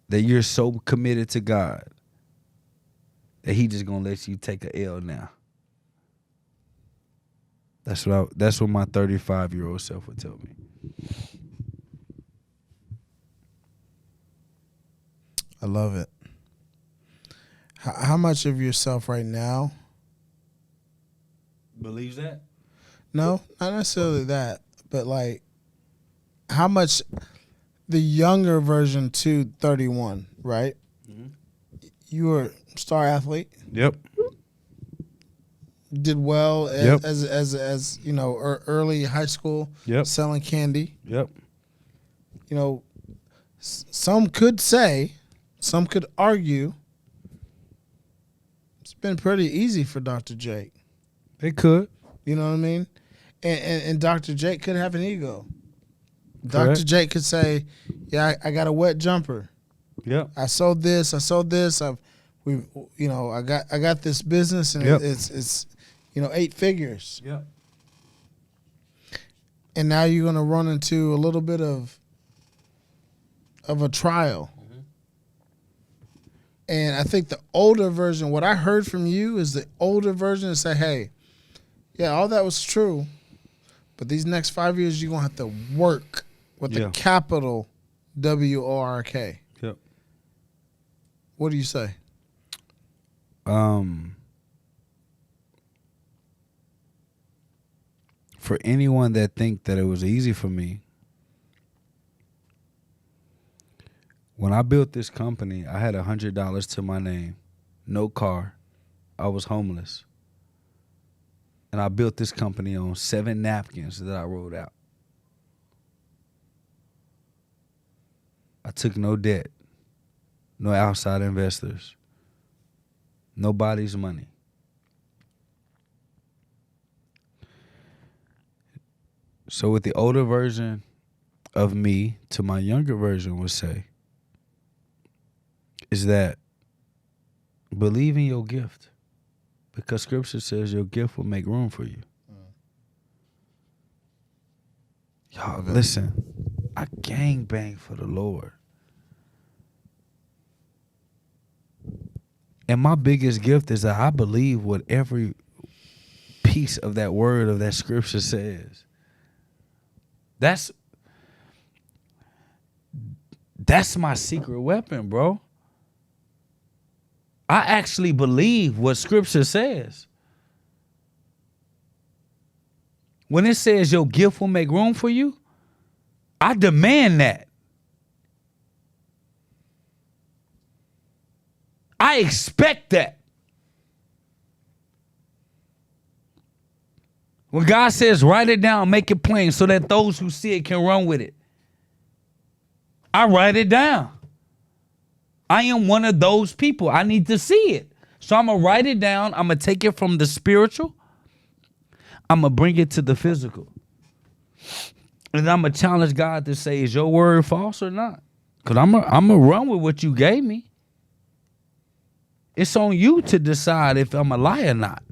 that you're so committed to God that he just gonna let you take a L now. That's what my 35-year-old self would tell me. I love it. How much of yourself right now? Believes that? No, not necessarily that, but like how much the younger version to 31, right? Mm-hmm. You were a star athlete, Yep. did well Yep. as you know, early high school, Yep. selling candy. Yep. You know, some could say, some could argue, it's been pretty easy for Dr. Jake. It could. You know what I mean? And Dr. Jake could have an ego. Correct. Dr. Jake could say, "Yeah, I got a wet jumper. Yep. I sold this. I got this business, and Yep. it's 8 figures. Yep. And now you're gonna run into a little bit of a trial. Mm-hmm. And I think the older version, what I heard from you is the older version to say, hey, yeah, all that was true, but these next 5 years you're gonna have to work with the capital WORK. Yep. What do you say? For anyone that think that it was easy for me, when I built this company, I had $100 to my name, no car, I was homeless, and I built this company on 7 napkins that I wrote out. I took no debt, no outside investors, nobody's money. So what the older version of me to my younger version would say is that believe in your gift, because scripture says your gift will make room for you. Y'all, listen, I gangbang for the Lord. And my biggest gift is that I believe what every piece of that word of that scripture says. That's my secret weapon, bro. I actually believe what scripture says. When it says your gift will make room for you, I demand that. I expect that. When God says, write it down, make it plain so that those who see it can run with it, I write it down. I am one of those people. I need to see it. So I'm going to write it down. I'm going to take it from the spiritual. I'm going to bring it to the physical. And I'm going to challenge God to say, is your word false or not? Because I'm going to run with what you gave me. It's on you to decide if I'm a liar or not.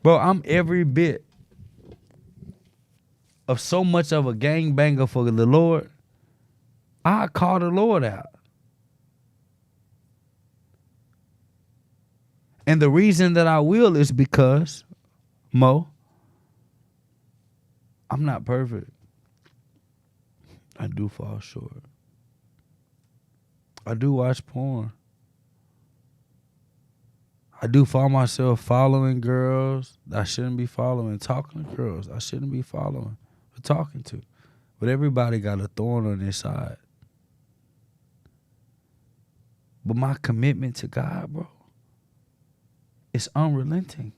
Bro, I'm every bit of so much of a gangbanger for the Lord. I call the Lord out. And the reason that I will is because, Mo, I'm not perfect. I do fall short. I do watch porn. I do find myself following girls I shouldn't be following, talking to girls I shouldn't be following or talking to. But everybody got a thorn on their side. But my commitment to God, bro, is unrelenting.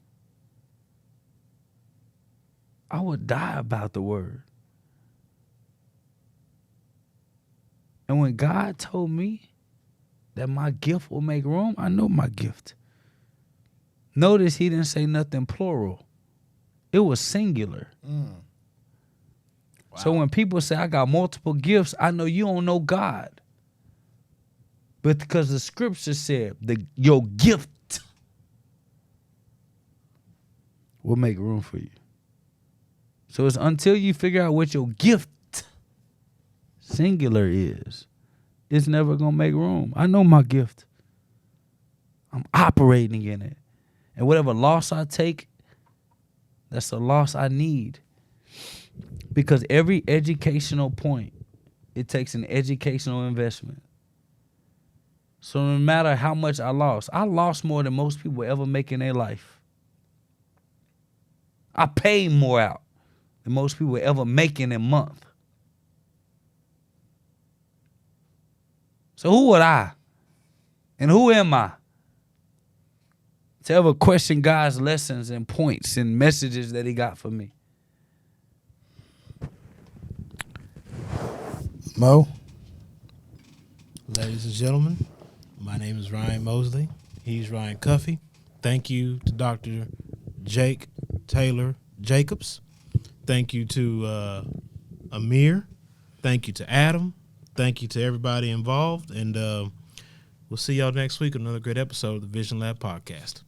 I would die about the word. And when God told me that my gift will make room, I know my gift. Notice he didn't say nothing plural. It was singular. Wow. So when people say I got multiple gifts, I know you don't know God. But because the scripture said your gift will make room for you. So it's until you figure out what your gift singular is, it's never going to make room. I know my gift. I'm operating in it. And whatever loss I take, that's a loss I need. Because every educational point, it takes an educational investment. So no matter how much I lost more than most people ever make in their life. I paid more out than most people ever make in a month. So who would I? And who am I to ever question God's lessons and points and messages that he got for me? Mo. Ladies and gentlemen, my name is Ryan Mosley. He's Ryan Cuffey. Thank you to Dr. Tayler Jacobs. Thank you to Amir. Thank you to Adam. Thank you to everybody involved. And we'll see y'all next week on another great episode of the Vision Lab Podcast.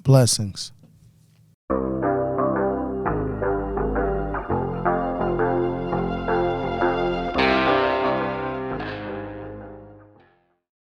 Blessings.